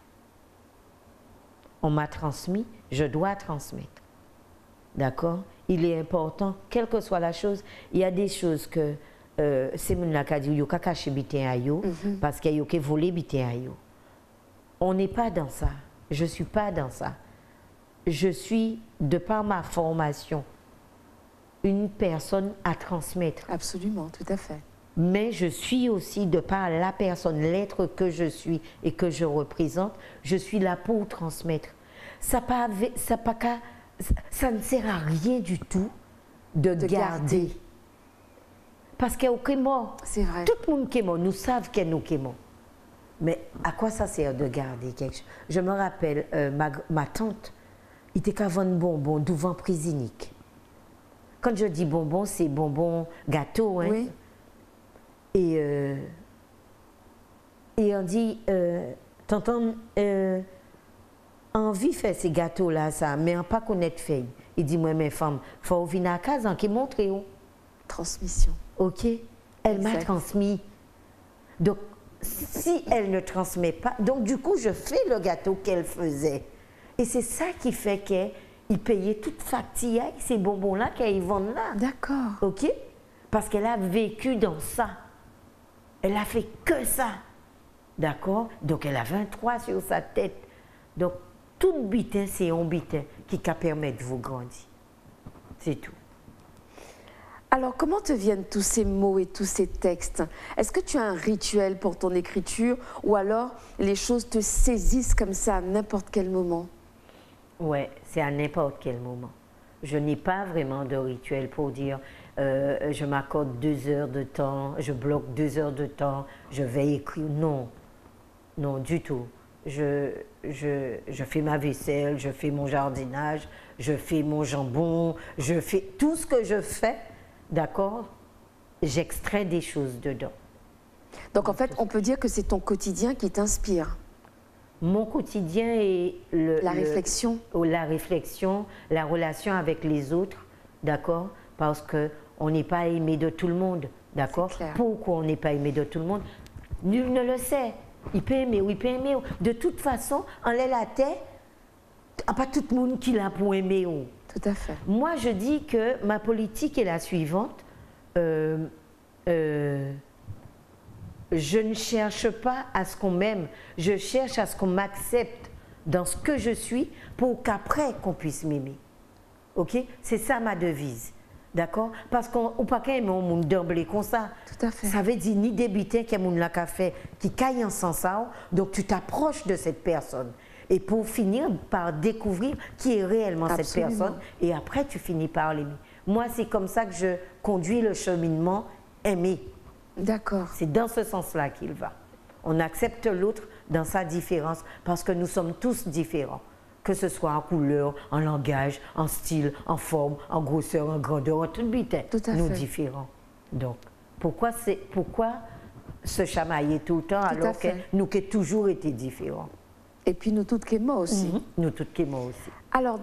On m'a transmis, je dois transmettre. D'accord? Il est important, quelle que soit la chose, il y a des choses que c'est mon dit, yo ka caché bitin à yo, parce qu'il y a qui volé bitin à yo. On n'est pas dans ça. Je ne suis pas dans ça. Je suis, de par ma formation, une personne à transmettre. Absolument, tout à fait. Mais je suis aussi, de par la personne, l'être que je suis et que je représente, je suis là pour transmettre. Ça ne sert à rien du tout de garder. Parce qu'il y a aucun mort. C'est vrai. Tout le monde qui est mort, nous savons qu'il y a nous qui est mort. Mais à quoi ça sert de garder quelque chose? Je me rappelle, ma tante, il était qu'à vendre bonbons devant prisinique. Quand je dis bonbons, c'est bonbons gâteaux. Hein? Oui. Et on dit, t'entends, envie faire ces gâteaux-là, ça, mais on pas connaître fait. Il dit, moi, mes femmes, il faut venir à la case, qui montre où. Transmission. OK? Elle m'a Exact. transmis. Donc, si elle ne transmet pas, donc du coup, je fais le gâteau qu'elle faisait. Et c'est ça qui fait qu'il payait toute facture, ces bonbons-là qu'ils vendent là. D'accord. OK? Parce qu'elle a vécu dans ça. Elle a fait que ça. D'accord? Donc, elle a 23 sur sa tête. Donc, tout bitin, c'est un bitin qui permet de vous grandir. C'est tout. Alors, comment te viennent tous ces mots et tous ces textes? Est-ce que tu as un rituel pour ton écriture ou alors les choses te saisissent comme ça à n'importe quel moment? Ouais, c'est à n'importe quel moment. Je n'ai pas vraiment de rituel pour dire je m'accorde 2 heures de temps, je bloque 2 heures de temps, je vais écrire. Non, non, du tout. Je fais ma vaisselle, je fais mon jardinage, je fais mon jambon, je fais tout ce que je fais, d'accord? J'extrais des choses dedans. Donc en fait, on peut dire que c'est ton quotidien qui t'inspire. Mon quotidien est La réflexion. La réflexion, la relation avec les autres, d'accord? Parce que on n'est pas aimé de tout le monde, d'accord? Pourquoi on n'est pas aimé de tout le monde? Nul ne le sait. Il peut aimer ou il peut aimer. De toute façon, en la terre, il n'y a pas tout le monde qui l'a pour aimer. Tout à fait. Moi, je dis que ma politique est la suivante. Je ne cherche pas à ce qu'on m'aime, je cherche à ce qu'on m'accepte dans ce que je suis pour qu'après qu'on puisse m'aimer. Ok? C'est ça ma devise. D'accord? Parce qu'on ne peut pas aimer un monde d'emblée comme ça. Tout à fait. Ça veut dire ni débiter qu'il y a un monde là fait qui caille en sens ça. Donc tu t'approches de cette personne. Et pour finir par découvrir qui est réellement cette personne. Et après tu finis par l'aimer. Moi, c'est comme ça que je conduis le cheminement aimer. D'accord. C'est dans ce sens-là qu'il va. On accepte l'autre dans sa différence parce que nous sommes tous différents. Que ce soit en couleur, en langage, en style, en forme, en grosseur, en grandeur, en toute vitesse. Nous différents. Donc, pourquoi se chamailler tout le temps alors que nous qui avons toujours été différents? Et puis nous toutes qui moi aussi. Nous toutes qui moi aussi. Alors,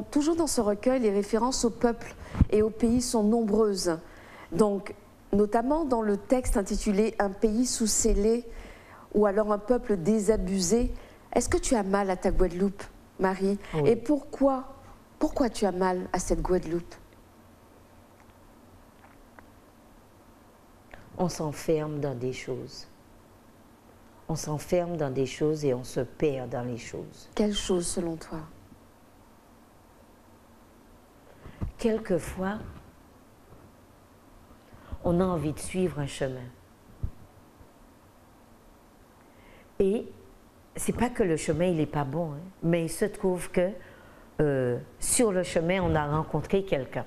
toujours dans ce recueil, les références au peuple et au pays sont nombreuses. Donc, notamment dans le texte intitulé « Un pays sous scellé » ou alors « Un peuple désabusé ». Est-ce que tu as mal à ta Guadeloupe, Marie? Oui. Et pourquoi tu as mal à cette Guadeloupe? On s'enferme dans des choses. On s'enferme dans des choses et on se perd dans les choses. Quelles choses selon toi? Quelquefois, on a envie de suivre un chemin. Et c'est pas que le chemin il est pas bon, hein, mais il se trouve que sur le chemin on a rencontré quelqu'un.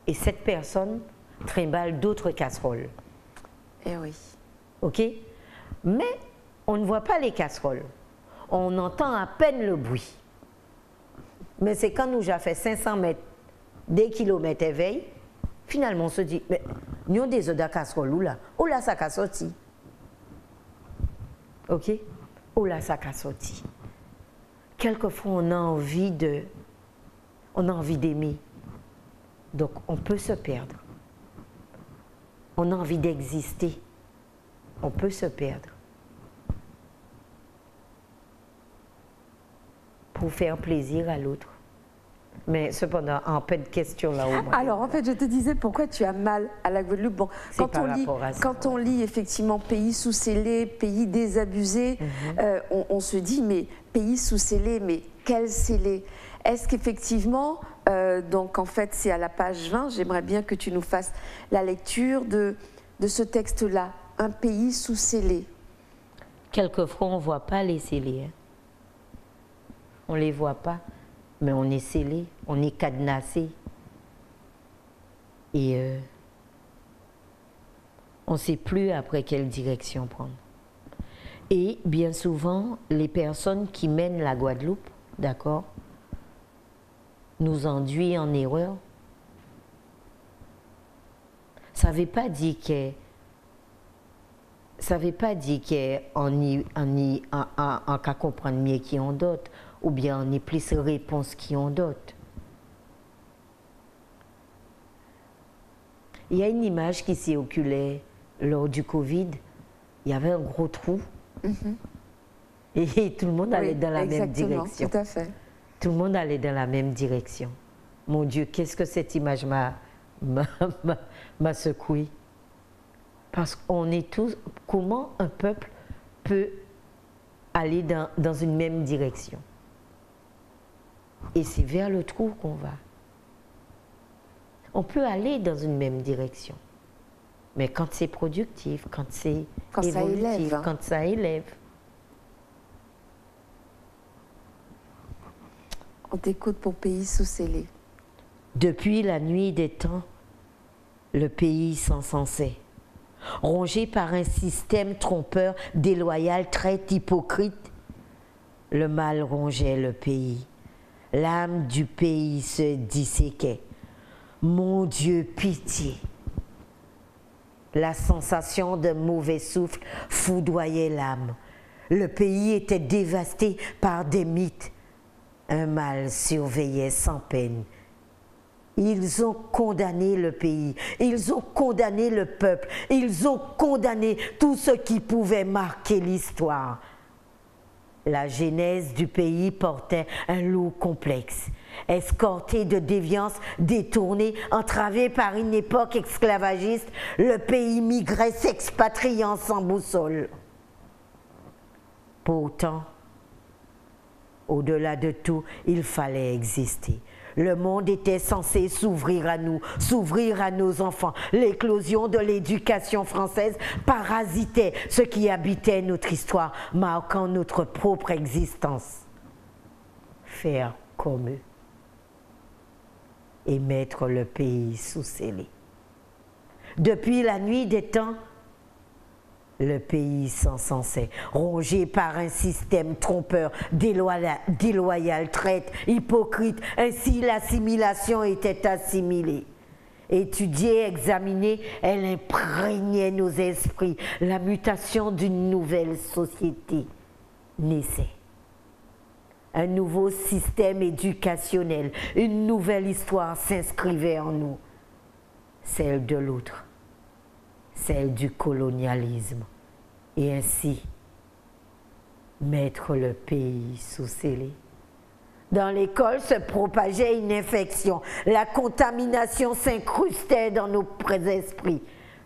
Et cette personne trimballe d'autres casseroles. Eh oui. Ok? Mais on ne voit pas les casseroles. On entend à peine le bruit. Mais c'est quand nous avons fait 500 mètres, des kilomètres éveil, finalement on se dit, mais nous avons des odeurs casseroles où là ça a sorti. Ok? Où là ça a sorti. Quelquefois on a envie d'aimer. Donc on peut se perdre. On a envie d'exister. On peut se perdre. Pour faire plaisir à l'autre. Mais cependant, en peu de questions là au moins. Alors en fait, je te disais pourquoi tu as mal à la Guadeloupe. Bon, quand on lit effectivement pays sous scellé, pays désabusé, on se dit mais pays sous scellé, mais quel scellé? Est-ce qu'effectivement, donc en fait c'est à la page 20, j'aimerais bien que tu nous fasses la lecture de ce texte-là, un pays sous scellé. Quelquefois on ne voit pas les scellés. Hein. On ne les voit pas, mais on est scellé, on est cadenassé. Et on ne sait plus après quelle direction prendre. Et bien souvent, les personnes qui mènent la Guadeloupe, d'accord, nous enduisent en erreur. Ça ne veut pas dire qu'on qu'à comprendre mieux qui ont d'autres, ou bien on est plus réponse qui ont d'autres. Il y a une image qui circulait lors du Covid. Il y avait un gros trou. Et tout le monde allait dans la même direction. Tout à fait. Tout le monde allait dans la même direction. Mon Dieu, qu'est-ce que cette image m'a secoué. Parce qu'on est tous... Comment un peuple peut aller dans une même direction? Et c'est vers le trou qu'on va. On peut aller dans une même direction. Mais quand c'est productif, quand c'est évolutif, quand ça élève. On t'écoute pour pays sous scellé. Depuis la nuit des temps, le pays s'encensait. Rongé par un système trompeur, déloyal, très hypocrite, le mal rongeait le pays. L'âme du pays se disséquait. Mon Dieu, pitié! La sensation de mauvais souffle foudroyait l'âme. Le pays était dévasté par des mythes. Un mal surveillait sans peine. Ils ont condamné le pays, ils ont condamné le peuple, ils ont condamné tout ce qui pouvait marquer l'histoire. La genèse du pays portait un lot complexe, escorté de déviances détournées, entravé par une époque esclavagiste, le pays migrait s'expatriant sans boussole. Pourtant, au-delà de tout, il fallait exister. Le monde était censé s'ouvrir à nous, s'ouvrir à nos enfants. L'éclosion de l'éducation française parasitait ce qui habitait notre histoire, marquant notre propre existence. Faire comme eux et mettre le pays sous scellé. Depuis la nuit des temps, le pays s'encensait, rongé par un système trompeur, déloyal, traite, hypocrite. Ainsi, l'assimilation était assimilée. Étudiée, examinée, elle imprégnait nos esprits. La mutation d'une nouvelle société naissait. Un nouveau système éducationnel, une nouvelle histoire s'inscrivait en nous. Celle de l'autre. Celle du colonialisme, et ainsi mettre le pays sous scellé. Dans l'école se propageait une infection, la contamination s'incrustait dans nos esprits,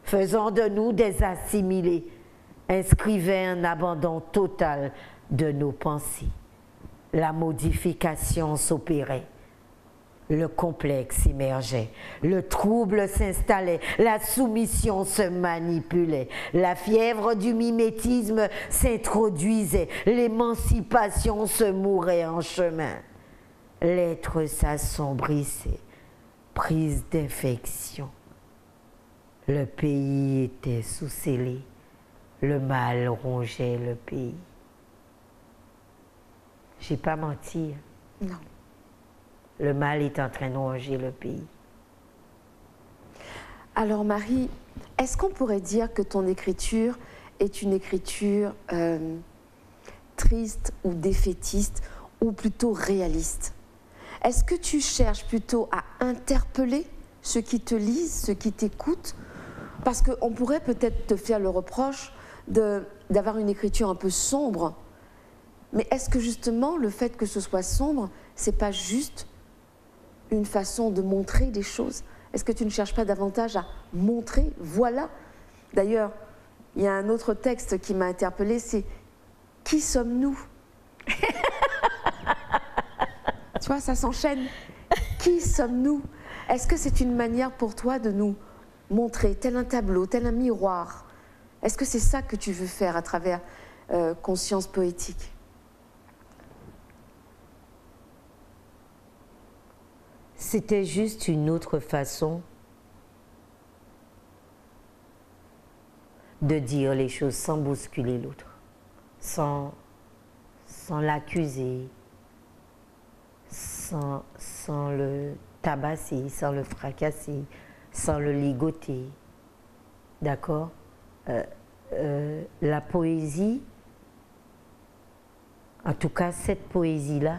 faisant de nous des assimilés, inscrivait un abandon total de nos pensées. La modification s'opérait. Le complexe émergeait, le trouble s'installait, la soumission se manipulait, la fièvre du mimétisme s'introduisait, l'émancipation se mourait en chemin. L'être s'assombrissait, prise d'infection. Le pays était sous scellé, le mal rongeait le pays. J'ai pas menti. Non. Le mal est en train de ronger le pays. Alors Marie, est-ce qu'on pourrait dire que ton écriture est une écriture triste ou défaitiste ou plutôt réaliste? Est-ce que tu cherches plutôt à interpeller ceux qui te lisent, ceux qui t'écoutent? Parce qu'on pourrait peut-être te faire le reproche d'avoir une écriture un peu sombre. Mais est-ce que justement le fait que ce soit sombre, c'est pas juste une façon de montrer des choses? Est-ce que tu ne cherches pas davantage à montrer? Voilà. D'ailleurs, il y a un autre texte qui m'a interpellée, c'est « Qui sommes-nous » Tu vois, ça s'enchaîne. Qui sommes-nous? Est-ce que c'est une manière pour toi de nous montrer tel un tableau, tel un miroir? Est-ce que c'est ça que tu veux faire à travers Conscience poétique? C'était juste une autre façon de dire les choses sans bousculer l'autre, sans l'accuser, sans le tabasser, sans le fracasser, sans le ligoter. D'accord? La poésie, en tout cas cette poésie-là,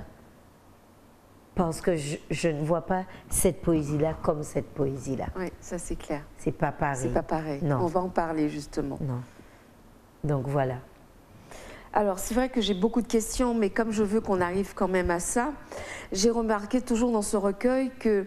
parce que je ne vois pas cette poésie-là comme cette poésie-là. Oui, ça c'est clair. C'est pas pareil. C'est pas pareil. Non. On va en parler justement. Non. Donc voilà. Alors c'est vrai que j'ai beaucoup de questions, mais comme je veux qu'on arrive quand même à ça, j'ai remarqué toujours dans ce recueil que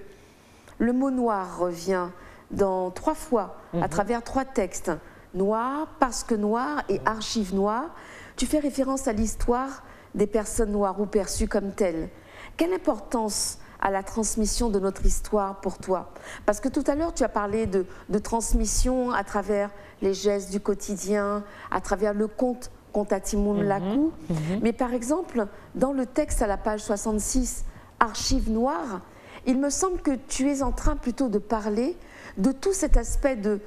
le mot noir revient dans 3 fois, à travers 3 textes. Noir, parce que noir et archives noires. Tu fais référence à l'histoire des personnes noires ou perçues comme telles. Quelle importance a la transmission de notre histoire pour toi? Parce que tout à l'heure, tu as parlé de transmission à travers les gestes du quotidien, à travers le conte Contatimoun Lakou. Mais par exemple, dans le texte à la page 66, Archives noires, il me semble que tu es en train plutôt de parler de tout cet aspect de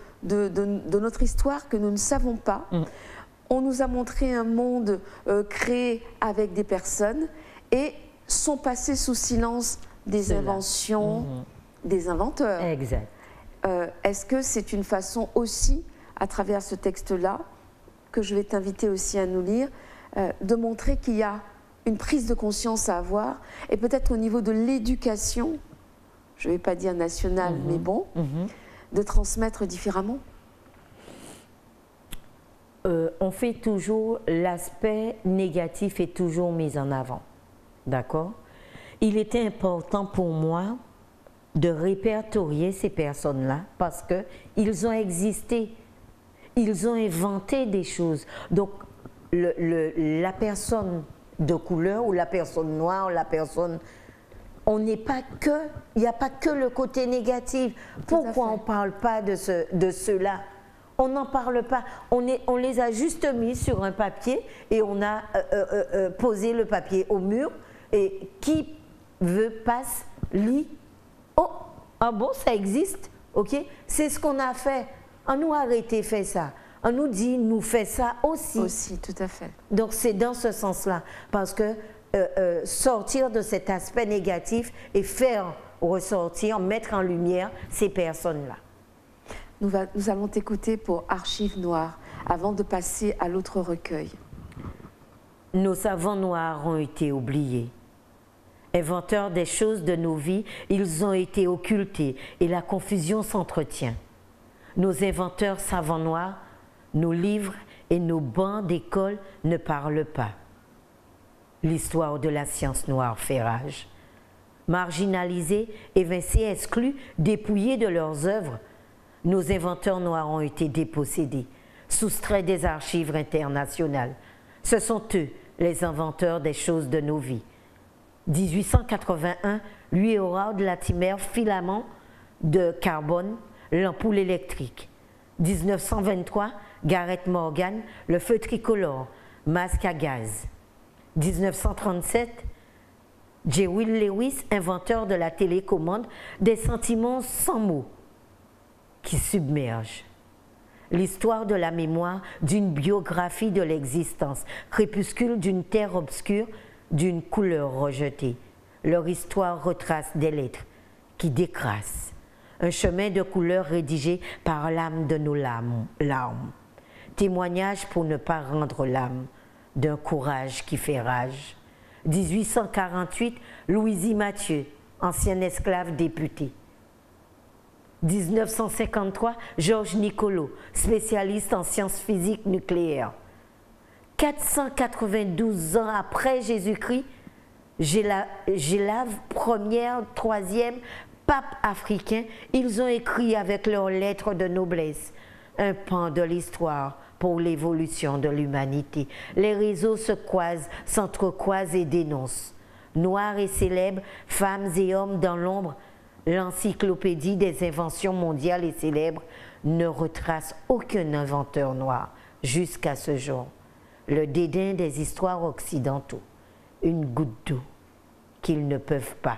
notre histoire que nous ne savons pas. On nous a montré un monde créé avec des personnes et sont passés sous silence des inventions des inventeurs. Exact. Est-ce que c'est une façon aussi, à travers ce texte-là, que je vais t'inviter aussi à nous lire, de montrer qu'il y a une prise de conscience à avoir, et peut-être au niveau de l'éducation, je ne vais pas dire national, mais bon, de transmettre différemment? On fait toujours, l'aspect négatif est toujours mis en avant, d'accord? Il était important pour moi de répertorier ces personnes-là parce qu'ils ont existé, ils ont inventé des choses. Donc, la personne de couleur ou la personne noire, la personne... On n'est pas que... Il n'y a pas que le côté négatif. Pourquoi on ne parle pas de ceux-là? On n'en parle pas. On les a juste mis sur un papier et on a posé le papier au mur. Et qui veut, passe, lit. Oh, ah bon, ça existe, ok? C'est ce qu'on a fait. On nous a arrêté, fait ça. On nous dit, nous fait ça aussi. Aussi, tout à fait. Donc c'est dans ce sens-là. Parce que sortir de cet aspect négatif et faire ressortir, mettre en lumière ces personnes-là. Nous allons t'écouter pour Archives noires, avant de passer à l'autre recueil. Nos savants noirs ont été oubliés. Inventeurs des choses de nos vies, ils ont été occultés et la confusion s'entretient. Nos inventeurs savants noirs, nos livres et nos bancs d'école ne parlent pas. L'histoire de la science noire fait rage. Marginalisés, évincés, exclus, dépouillés de leurs œuvres, nos inventeurs noirs ont été dépossédés, soustraits des archives internationales. Ce sont eux, les inventeurs des choses de nos vies. 1881, Louis Howard Latimer, filament de carbone, l'ampoule électrique. 1923, Gareth Morgan, le feu tricolore, masque à gaz. 1937, J. Will Lewis, inventeur de la télécommande, des sentiments sans mots qui submergent. L'histoire de la mémoire d'une biographie de l'existence, crépuscule d'une terre obscure, d'une couleur rejetée. Leur histoire retrace des lettres qui décrassent. Un chemin de couleur rédigé par l'âme de nos larmes. Témoignage pour ne pas rendre l'âme d'un courage qui fait rage. 1848, Louisie Mathieu, ancien esclave député. 1953, Georges Nicolo, spécialiste en sciences physiques nucléaires. 492 ans après Jésus-Christ, Gélave, première, troisième, pape africain, ils ont écrit avec leurs lettres de noblesse un pan de l'histoire pour l'évolution de l'humanité. Les réseaux se croisent, s'entrecroisent et dénoncent. Noirs et célèbres, femmes et hommes dans l'ombre, l'encyclopédie des inventions mondiales et célèbres ne retrace aucun inventeur noir jusqu'à ce jour. Le dédain des histoires occidentaux, une goutte d'eau qu'ils ne peuvent pas,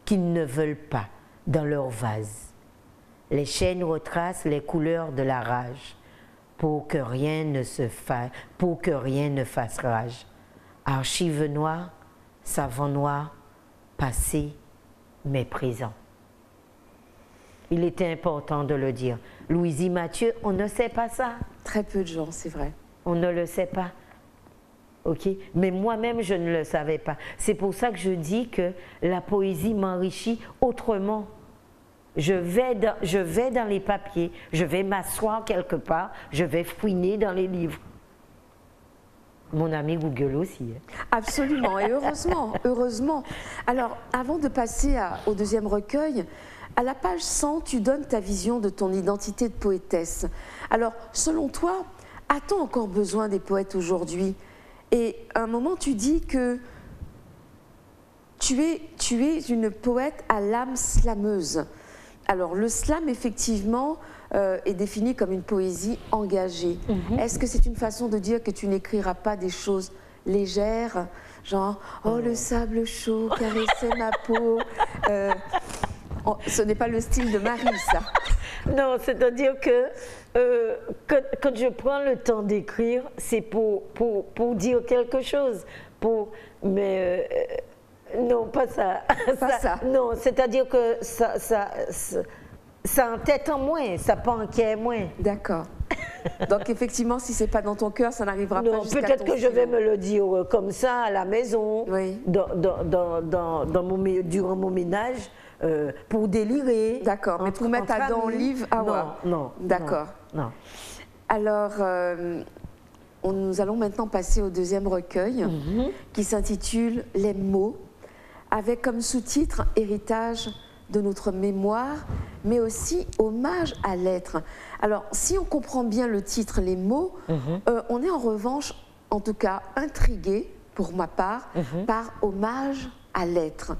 qu'ils ne veulent pas dans leur vase. Les chaînes retracent les couleurs de la rage pour que rien ne fasse rage. Archives noires, savants noirs, passé, mais présent. Il était important de le dire. Louisie Mathieu, on ne sait pas ça. Très peu de gens, c'est vrai. On ne le sait pas. Ok? Mais moi-même, je ne le savais pas. C'est pour ça que je dis que la poésie m'enrichit autrement. Je vais dans les papiers, je vais m'asseoir quelque part, je vais fouiner dans les livres. Mon ami Google aussi. Absolument, et heureusement, heureusement. Alors, avant de passer au deuxième recueil, à la page 100, tu donnes ta vision de ton identité de poétesse. Alors, selon toi, a-t-on encore besoin des poètes aujourd'hui? Et à un moment, tu dis que tu es une poète à l'âme slameuse. Alors, le slam, effectivement, est défini comme une poésie engagée. Est-ce que c'est une façon de dire que tu n'écriras pas des choses légères, genre « Oh, le sable chaud caressait ma peau ». Ce n'est pas le style de Marie, ça. Non, c'est-à-dire que quand je prends le temps d'écrire, c'est pour dire quelque chose. Non, pas ça. Pas ça. Non, c'est-à-dire que ça entête en moins, ça pas en moins. D'accord. Donc effectivement, si c'est pas dans ton cœur, ça n'arrivera pas Non, jusqu'à ton peut-être que je vais stylo. me le dire comme ça à la maison, Oui. durant mon ménage, pour délirer. D'accord, mais pour mettre à dans le livre, ah ouais. Non. D'accord. Non. Alors, nous allons maintenant passer au deuxième recueil qui s'intitule Les mots, avec comme sous-titre Héritage de notre mémoire, mais aussi Hommage à l'être. Alors, si on comprend bien le titre Les mots, on est en revanche, en tout cas, intrigué, pour ma part, par Hommage à l'être.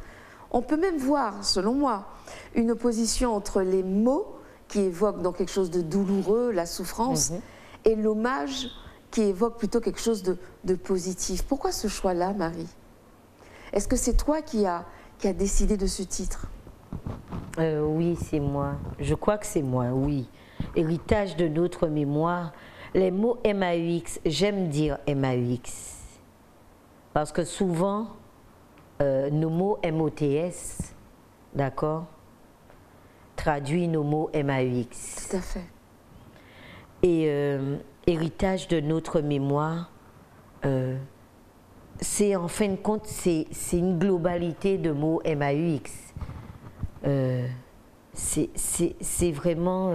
On peut même voir, selon moi, une opposition entre les mots qui évoquent donc quelque chose de douloureux, la souffrance, et l'hommage qui évoque plutôt quelque chose de positif. Pourquoi ce choix-là, Marie? Est-ce que c'est toi qui as décidé de ce titre? Oui, c'est moi. Je crois que c'est moi, oui. Héritage de notre mémoire. Les mots MAUX, j'aime dire MAUX. Parce que souvent, nos mots MOTS, d'accord, traduit nos mots MAUX. Tout à fait. Et héritage de notre mémoire, c'est en fin de compte, c'est une globalité de mots MAUX. C'est vraiment...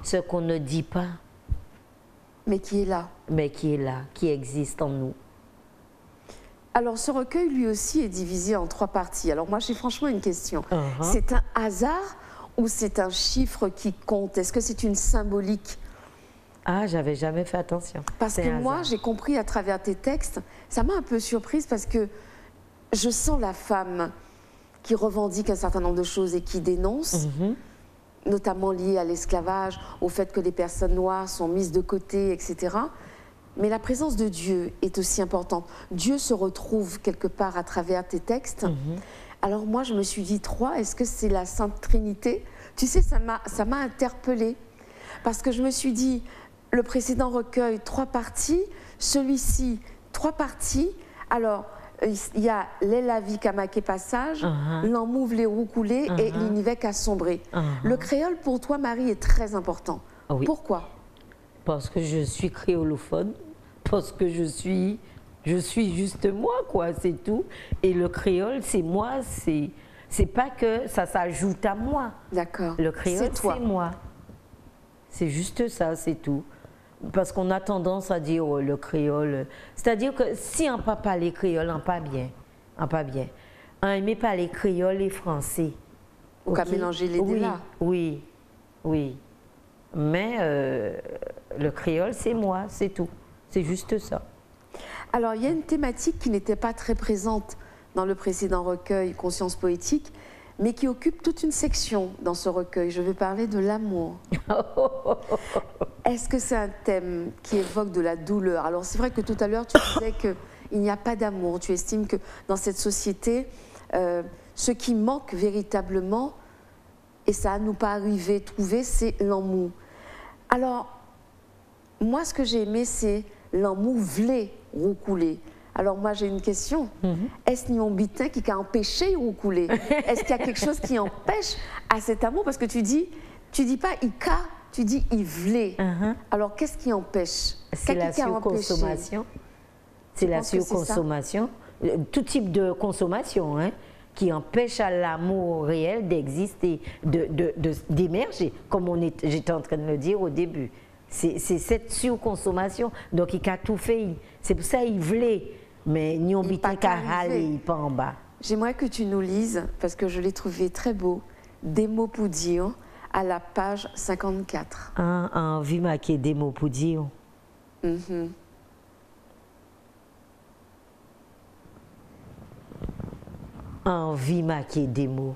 ce qu'on ne dit pas. Mais qui est là. Mais qui est là, qui existe en nous. Alors, ce recueil, lui aussi, est divisé en 3 parties. Alors, moi, j'ai franchement une question. C'est un hasard ou c'est un chiffre qui compte? Est-ce que c'est une symbolique? Ah, j'avais jamais fait attention. Parce que moi, j'ai compris à travers tes textes, ça m'a un peu surprise parce que je sens la femme qui revendique un certain nombre de choses et qui dénonce, notamment liées à l'esclavage, au fait que les personnes noires sont mises de côté, etc. Mais la présence de Dieu est aussi importante. Dieu se retrouve quelque part à travers tes textes. Alors moi, je me suis dit, 3, est-ce que c'est la Sainte Trinité? Tu sais, ça m'a interpellée. Parce que je me suis dit, le précédent recueil, 3 parties, celui-ci, 3 parties. Alors, il y a l'Elavi Kamake Passage, l'Enmouve les roues coulées et l'Inivek Assombré. Le créole, pour toi, Marie, est très important. Oui. Pourquoi? Parce que je suis créolophone, parce que je suis juste moi, quoi, c'est tout. Et le créole, c'est moi, c'est pas que ça s'ajoute à moi. D'accord. Le créole, c'est moi. C'est juste ça, c'est tout. Parce qu'on a tendance à dire le créole. C'est-à-dire que si on ne peut pas parler créole, on pas bien. On pas bien. On aime parler créole et français. Ou qu'à mélanger les deux là. Oui. Mais le créole, c'est moi, c'est tout. C'est juste ça. Alors, il y a une thématique qui n'était pas très présente dans le précédent recueil, Conscience poétique, mais qui occupe toute une section dans ce recueil. Je vais parler de l'amour. Est-ce que c'est un thème qui évoque de la douleur? Alors, c'est vrai que tout à l'heure, tu disais qu'il n'y a pas d'amour. Tu estimes que dans cette société, ce qui manque véritablement, et ça ne nous pas arrivé trouver, c'est l'amour. Alors, moi, ce que j'ai aimé, c'est l'amour vlé roucoulé. Alors, moi, j'ai une question. Est-ce Nion Bitin qui a empêché roucoulé? Est-ce qu'il y a quelque chose qui empêche à cet amour? Parce que tu dis pas Ika, tu dis il vlé. Alors, qu'est-ce qui empêche? C'est la surconsommation. C'est la surconsommation. Tout type de consommation, hein, qui empêche à l'amour réel d'exister, d'émerger, comme j'étais en train de le dire au début. C'est cette surconsommation. Donc, il a tout fait. C'est pour ça qu'il voulait. Mais il n'y a qu'à râler, il pas en bas. J'aimerais que tu nous lises, parce que je l'ai trouvé très beau, Des mots pour dire, à la page 54. Envie marquer des mots pour dire. Envie marquer des mots.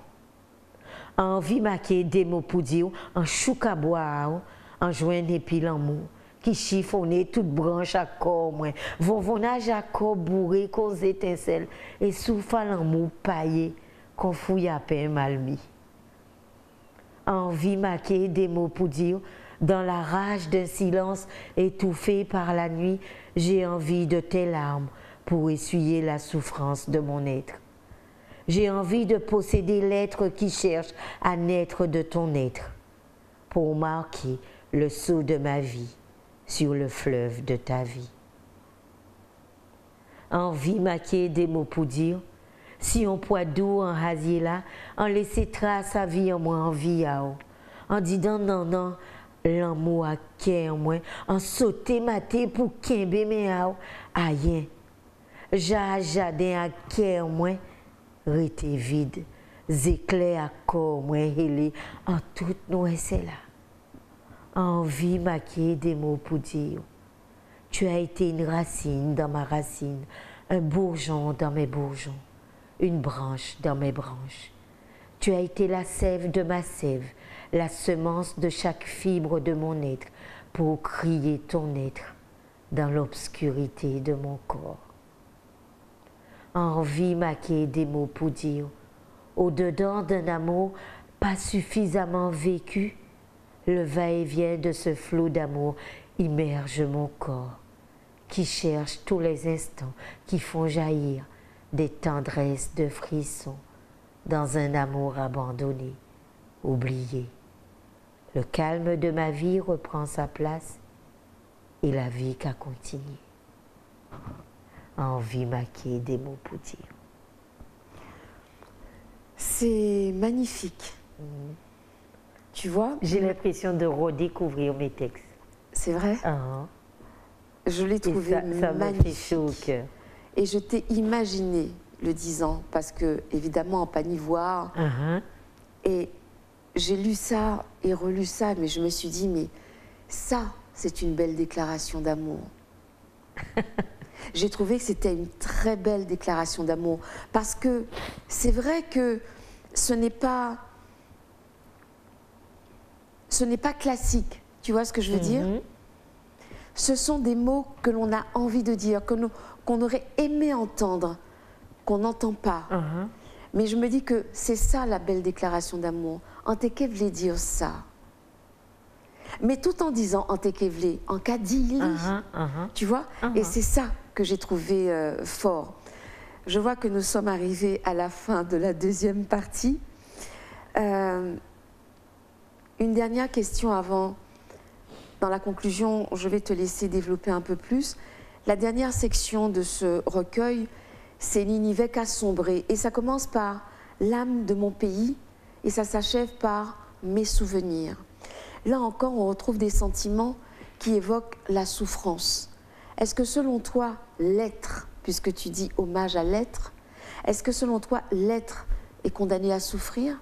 Envie marquer des mots pour dire, en chouka boire, en joindre et puis l'amour, qui chiffonne toute branche à corps, vonnage à corps bourré, cause étincelle, et souffle l'amour paillé, qu'on fouille à peine mal mis. Envie marquer des mots pour dire, dans la rage d'un silence étouffé par la nuit, j'ai envie de tes larmes pour essuyer la souffrance de mon être. J'ai envie de posséder l'être qui cherche à naître de ton être, pour marquer le saut de ma vie sur le fleuve de ta vie. Envie maquer des mots pour dire, si on poids doux en rasier là, en laisser trace à vie en moi en vie en disant non, l'amour à cœur moi, en sauter maté pour kembe mes rien. Jardin à cœur moi, rete vide, éclair à corps moi helé, en toute nous c'est là. Envie maquer des mots pour dire, tu as été une racine dans ma racine, un bourgeon dans mes bourgeons, une branche dans mes branches. Tu as été la sève de ma sève, la semence de chaque fibre de mon être, pour crier ton être dans l'obscurité de mon corps. Envie maquer des mots pour dire, au-dedans d'un amour pas suffisamment vécu, le va-et-vient de ce flot d'amour immerge mon corps, qui cherche tous les instants, qui font jaillir des tendresses de frissons dans un amour abandonné, oublié. Le calme de ma vie reprend sa place et la vie qu'a continué. Envie maquer des mots pour dire. C'est magnifique. Tu vois? J'ai l'impression de redécouvrir mes textes. C'est vrai? Je l'ai trouvé ça magnifique. me fait chaud au cœur. Et je t'ai imaginé le disant, parce que, évidemment, en panivoire. Et j'ai lu ça et relu ça, mais je me suis dit, mais ça, c'est une belle déclaration d'amour. J'ai trouvé que c'était une très belle déclaration d'amour. Parce que c'est vrai que ce n'est pas classique. Tu vois ce que je veux dire? Ce sont des mots que l'on a envie de dire, qu'on aurait aimé entendre, qu'on n'entend pas. Mais je me dis que c'est ça la belle déclaration d'amour. Anteke voulait dire ça. Mais tout en disant Anteke voulait, en cas d'ili. Tu vois? Et c'est ça que j'ai trouvé fort. Je vois que nous sommes arrivés à la fin de la deuxième partie. Une dernière question avant. Dans la conclusion, je vais te laisser développer un peu plus. La dernière section de ce recueil, c'est Ninivek assombré. Et ça commence par l'âme de mon pays et ça s'achève par mes souvenirs. Là encore, on retrouve des sentiments qui évoquent la souffrance. Est-ce que selon toi, l'être, puisque tu dis hommage à l'être, est-ce que selon toi, l'être est condamné à souffrir?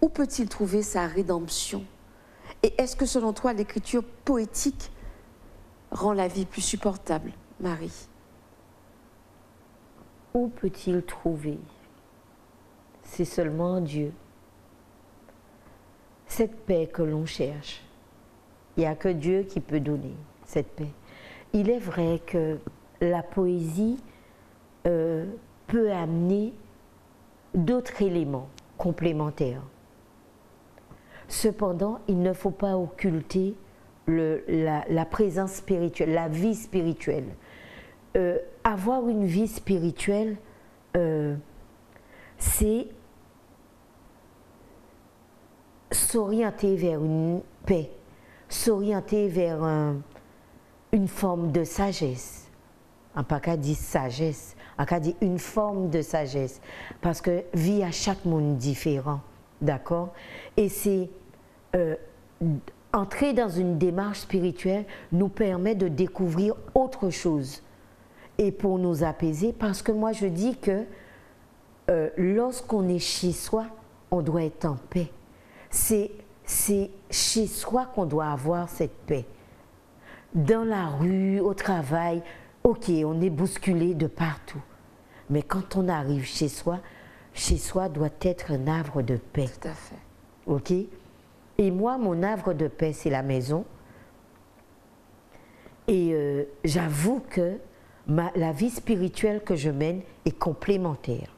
Où peut-il trouver sa rédemption? Et est-ce que selon toi, l'écriture poétique rend la vie plus supportable, Marie? Où peut-il trouver? C'est seulement Dieu. Cette paix que l'on cherche, il n'y a que Dieu qui peut donner cette paix. Il est vrai que la poésie peut amener d'autres éléments complémentaires. Cependant, il ne faut pas occulter la présence spirituelle, la vie spirituelle. Avoir une vie spirituelle, c'est s'orienter vers une paix, s'orienter vers une forme de sagesse. On n'a pas qu'à dire sagesse, on a dit une forme de sagesse. Parce que vie à chaque monde différent, d'accord? Et c'est entrer dans une démarche spirituelle nous permet de découvrir autre chose. Et pour nous apaiser, parce que moi je dis que lorsqu'on est chez soi, on doit être en paix. C'est chez soi qu'on doit avoir cette paix. Dans la rue, au travail, ok, on est bousculé de partout. Mais quand on arrive chez soi doit être un havre de paix. Tout à fait. Ok? Et moi, mon havre de paix, c'est la maison. Et j'avoue que la vie spirituelle que je mène est complémentaire.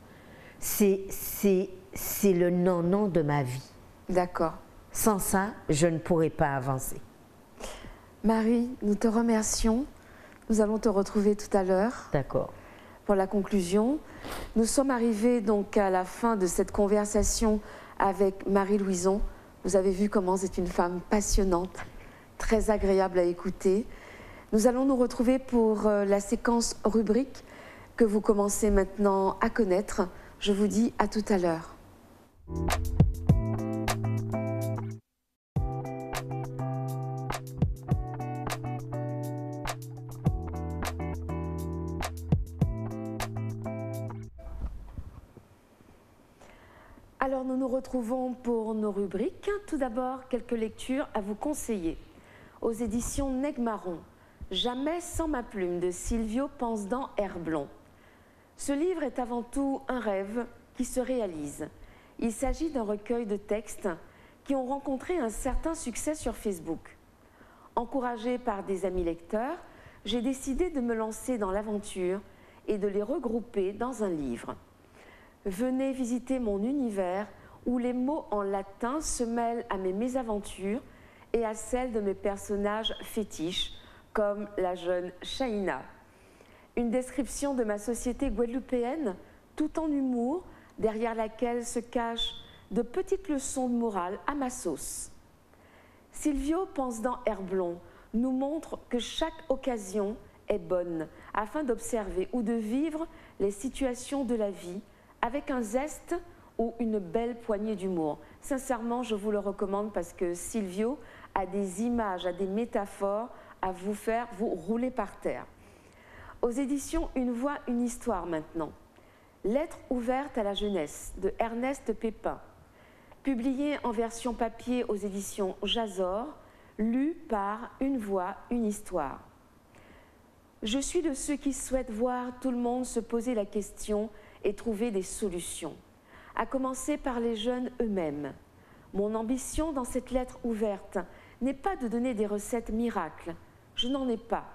C'est le non-non de ma vie. D'accord. Sans ça, je ne pourrais pas avancer. Marie, nous te remercions. Nous allons te retrouver tout à l'heure. D'accord. pour la conclusion. Nous sommes arrivés donc à la fin de cette conversation avec Marie Louison. Vous avez vu comment c'est une femme passionnante, très agréable à écouter. Nous allons nous retrouver pour la séquence rubrique que vous commencez maintenant à connaître. Je vous dis à tout à l'heure. Alors nous nous retrouvons pour nos rubriques. Tout d'abord, quelques lectures à vous conseiller. Aux éditions Negmaron, Jamais sans ma plume de Silvio Pensdan-Herblon. Ce livre est avant tout un rêve qui se réalise. Il s'agit d'un recueil de textes qui ont rencontré un certain succès sur Facebook. Encouragée par des amis lecteurs, j'ai décidé de me lancer dans l'aventure et de les regrouper dans un livre. Venez visiter mon univers où les mots en latin se mêlent à mes mésaventures et à celles de mes personnages fétiches, comme la jeune Shaina. Une description de ma société guadeloupéenne, tout en humour, derrière laquelle se cachent de petites leçons de morale à ma sauce. Silvio Pensdan-Herblon nous montre que chaque occasion est bonne afin d'observer ou de vivre les situations de la vie avec un zeste ou une belle poignée d'humour. Sincèrement, je vous le recommande parce que Silvio a des images, a des métaphores à vous faire vous rouler par terre. Aux éditions Une voix, une histoire maintenant. Lettre ouverte à la jeunesse de Ernest Pépin. Publié en version papier aux éditions Jazor, lu par Une voix, une histoire. Je suis de ceux qui souhaitent voir tout le monde se poser la question et trouver des solutions, à commencer par les jeunes eux-mêmes. Mon ambition dans cette lettre ouverte n'est pas de donner des recettes miracles, je n'en ai pas.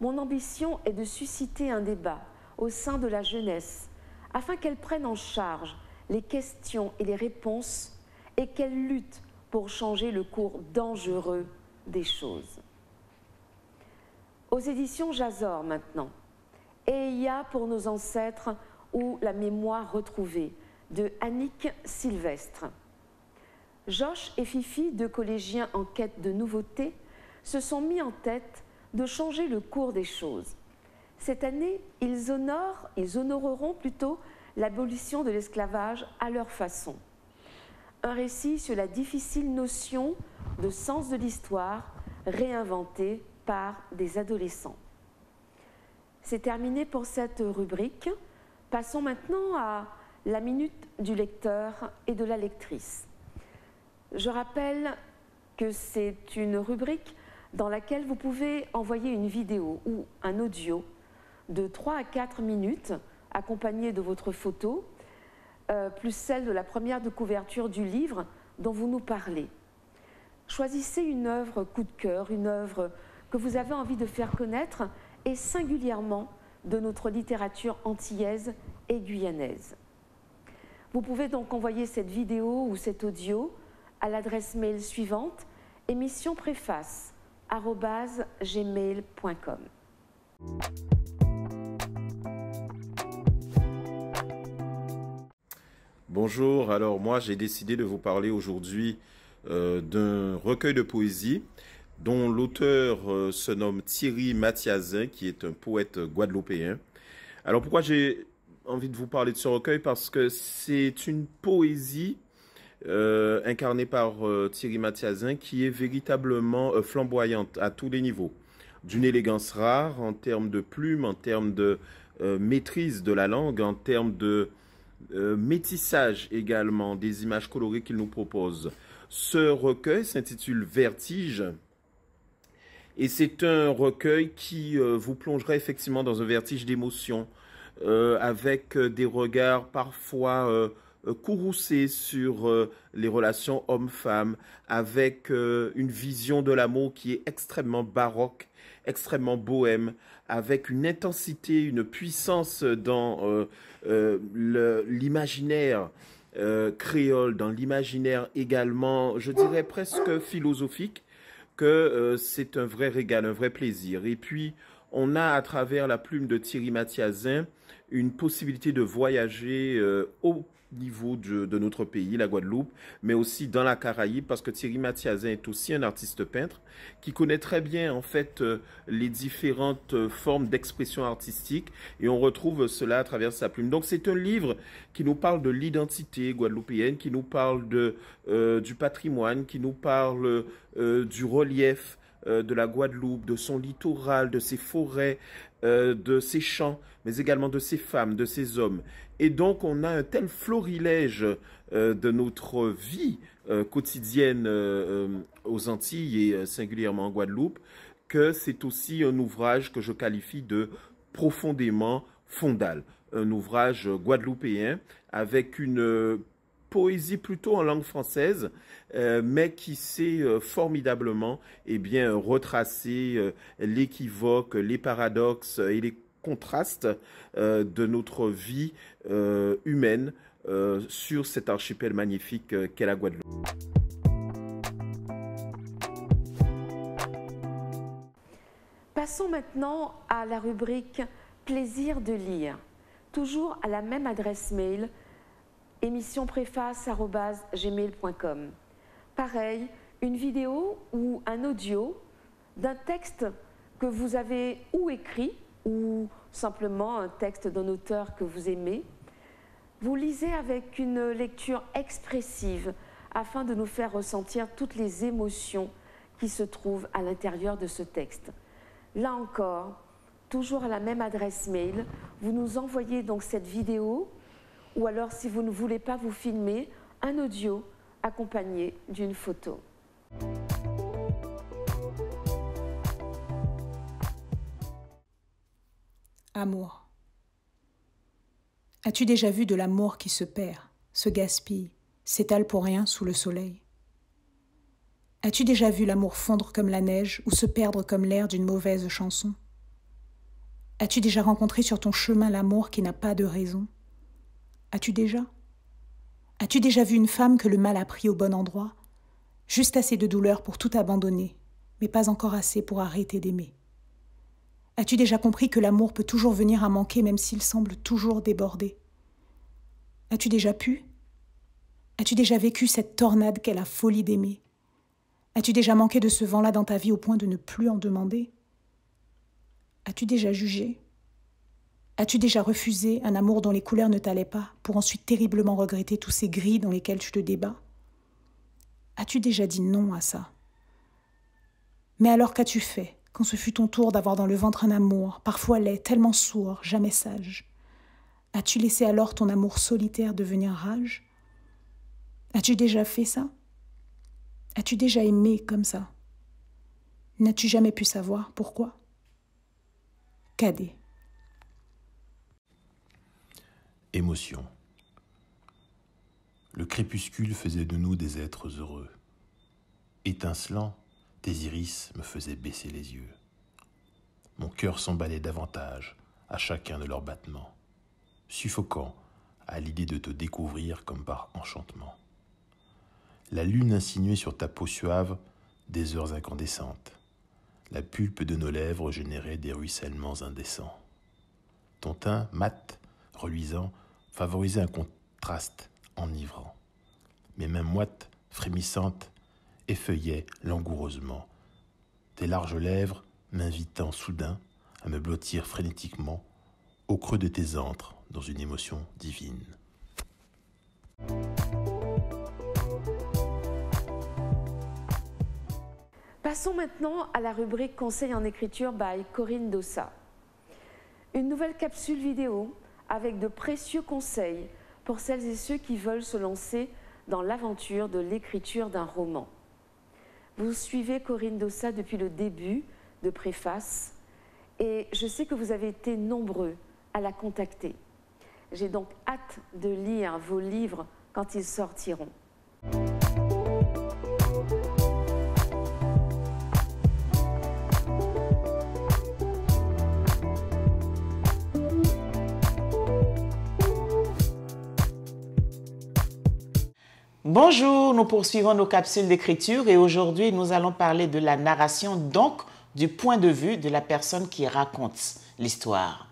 Mon ambition est de susciter un débat au sein de la jeunesse, afin qu'elle prenne en charge les questions et les réponses et qu'elle lutte pour changer le cours dangereux des choses. Aux éditions Jazor maintenant, Eia pour nos ancêtres ou la mémoire retrouvée de Annick Sylvestre. Josh et Fifi, deux collégiens en quête de nouveautés, se sont mis en tête de changer le cours des choses. Cette année, ils honoreront plutôt l'abolition de l'esclavage à leur façon. Un récit sur la difficile notion de sens de l'histoire réinventée par des adolescents. C'est terminé pour cette rubrique. Passons maintenant à la minute du lecteur et de la lectrice. Je rappelle que c'est une rubrique dans laquelle vous pouvez envoyer une vidéo ou un audio de 3 à 4 minutes accompagné de votre photo, plus celle de la première de couverture du livre dont vous nous parlez. Choisissez une œuvre coup de cœur, une œuvre que vous avez envie de faire connaître et singulièrement de notre littérature antillaise et guyanaise. Vous pouvez donc envoyer cette vidéo ou cet audio à l'adresse mail suivante émissionpréface@gmail.com. Bonjour, alors moi j'ai décidé de vous parler aujourd'hui d'un recueil de poésie dont l'auteur se nomme Thierry Mathiazin, qui est un poète guadeloupéen. Alors pourquoi j'ai envie de vous parler de ce recueil? Parce que c'est une poésie incarnée par Thierry Mathiazin qui est véritablement flamboyante à tous les niveaux. D'une élégance rare en termes de plume, en termes de maîtrise de la langue, en termes de métissage également des images colorées qu'il nous propose. Ce recueil s'intitule Vertige et c'est un recueil qui vous plongera effectivement dans un vertige d'émotion avec des regards parfois courroucés sur les relations hommes-femmes, avec une vision de l'amour qui est extrêmement baroque, extrêmement bohème, avec une intensité, une puissance dans l'imaginaire créole, dans l'imaginaire également, je dirais presque philosophique, que c'est un vrai régal, un vrai plaisir. Et puis, on a à travers la plume de Thierry Mathiazin une possibilité de voyager au niveau de notre pays, la Guadeloupe, mais aussi dans la Caraïbe, parce que Thierry Mathiazin est aussi un artiste peintre qui connaît très bien en fait les différentes formes d'expression artistique, et on retrouve cela à travers sa plume. Donc c'est un livre qui nous parle de l'identité guadeloupéenne, qui nous parle du patrimoine, qui nous parle du relief de la Guadeloupe, de son littoral, de ses forêts, de ses champs, mais également de ses femmes, de ses hommes. Et donc, on a un tel florilège de notre vie quotidienne aux Antilles et singulièrement en Guadeloupe, que c'est aussi un ouvrage que je qualifie de profondément fondal. Un ouvrage guadeloupéen avec une poésie plutôt en langue française, mais qui sait formidablement retracer l'équivoque, les paradoxes et les contrastes de notre vie humaine sur cet archipel magnifique qu'est la Guadeloupe. Passons maintenant à la rubrique Plaisir de lire, toujours à la même adresse mail, émissionpréface@gmail.com. Pareil, une vidéo ou un audio d'un texte que vous avez ou écrit ou simplement un texte d'un auteur que vous aimez. Vous lisez avec une lecture expressive afin de nous faire ressentir toutes les émotions qui se trouvent à l'intérieur de ce texte. Là encore, toujours à la même adresse mail, vous nous envoyez donc cette vidéo, ou alors si vous ne voulez pas vous filmer, un audio accompagné d'une photo. Amour. As-tu déjà vu de l'amour qui se perd, se gaspille, s'étale pour rien sous le soleil? As-tu déjà vu l'amour fondre comme la neige ou se perdre comme l'air d'une mauvaise chanson? As-tu déjà rencontré sur ton chemin l'amour qui n'a pas de raison? As-tu déjà vu une femme que le mal a pris au bon endroit, juste assez de douleur pour tout abandonner, mais pas encore assez pour arrêter d'aimer? As-tu déjà compris que l'amour peut toujours venir à manquer même s'il semble toujours déborder? As-tu déjà vécu cette tornade qu'est la folie d'aimer? As-tu déjà manqué de ce vent-là dans ta vie au point de ne plus en demander? As-tu déjà jugé? As-tu déjà refusé un amour dont les couleurs ne t'allaient pas pour ensuite terriblement regretter tous ces gris dans lesquels tu te débats? As-tu déjà dit non à ça? Mais alors qu'as-tu fait quand ce fut ton tour d'avoir dans le ventre un amour, parfois laid, tellement sourd, jamais sage? As-tu laissé alors ton amour solitaire devenir rage? As-tu déjà fait ça? As-tu déjà aimé comme ça? N'as-tu jamais pu savoir pourquoi? Cadet. Émotion. Le crépuscule faisait de nous des êtres heureux. Étincelant, tes iris me faisaient baisser les yeux. Mon cœur s'emballait davantage à chacun de leurs battements, suffocant à l'idée de te découvrir comme par enchantement. La lune insinuait sur ta peau suave des heures incandescentes. La pulpe de nos lèvres générait des ruissellements indécents. Ton teint mat, reluisant, favorisait un contraste enivrant. Mes mains moites, frémissantes, effeuillaient langoureusement. Tes larges lèvres m'invitant soudain à me blottir frénétiquement au creux de tes antres dans une émotion divine. Passons maintenant à la rubrique Conseil en écriture by Corinne Dossa. Une nouvelle capsule vidéo avec de précieux conseils pour celles et ceux qui veulent se lancer dans l'aventure de l'écriture d'un roman. Vous suivez Corinne Dossa depuis le début de Préface et je sais que vous avez été nombreux à la contacter. J'ai donc hâte de lire vos livres quand ils sortiront. Bonjour, nous poursuivons nos capsules d'écriture et aujourd'hui nous allons parler de la narration, donc du point de vue de la personne qui raconte l'histoire.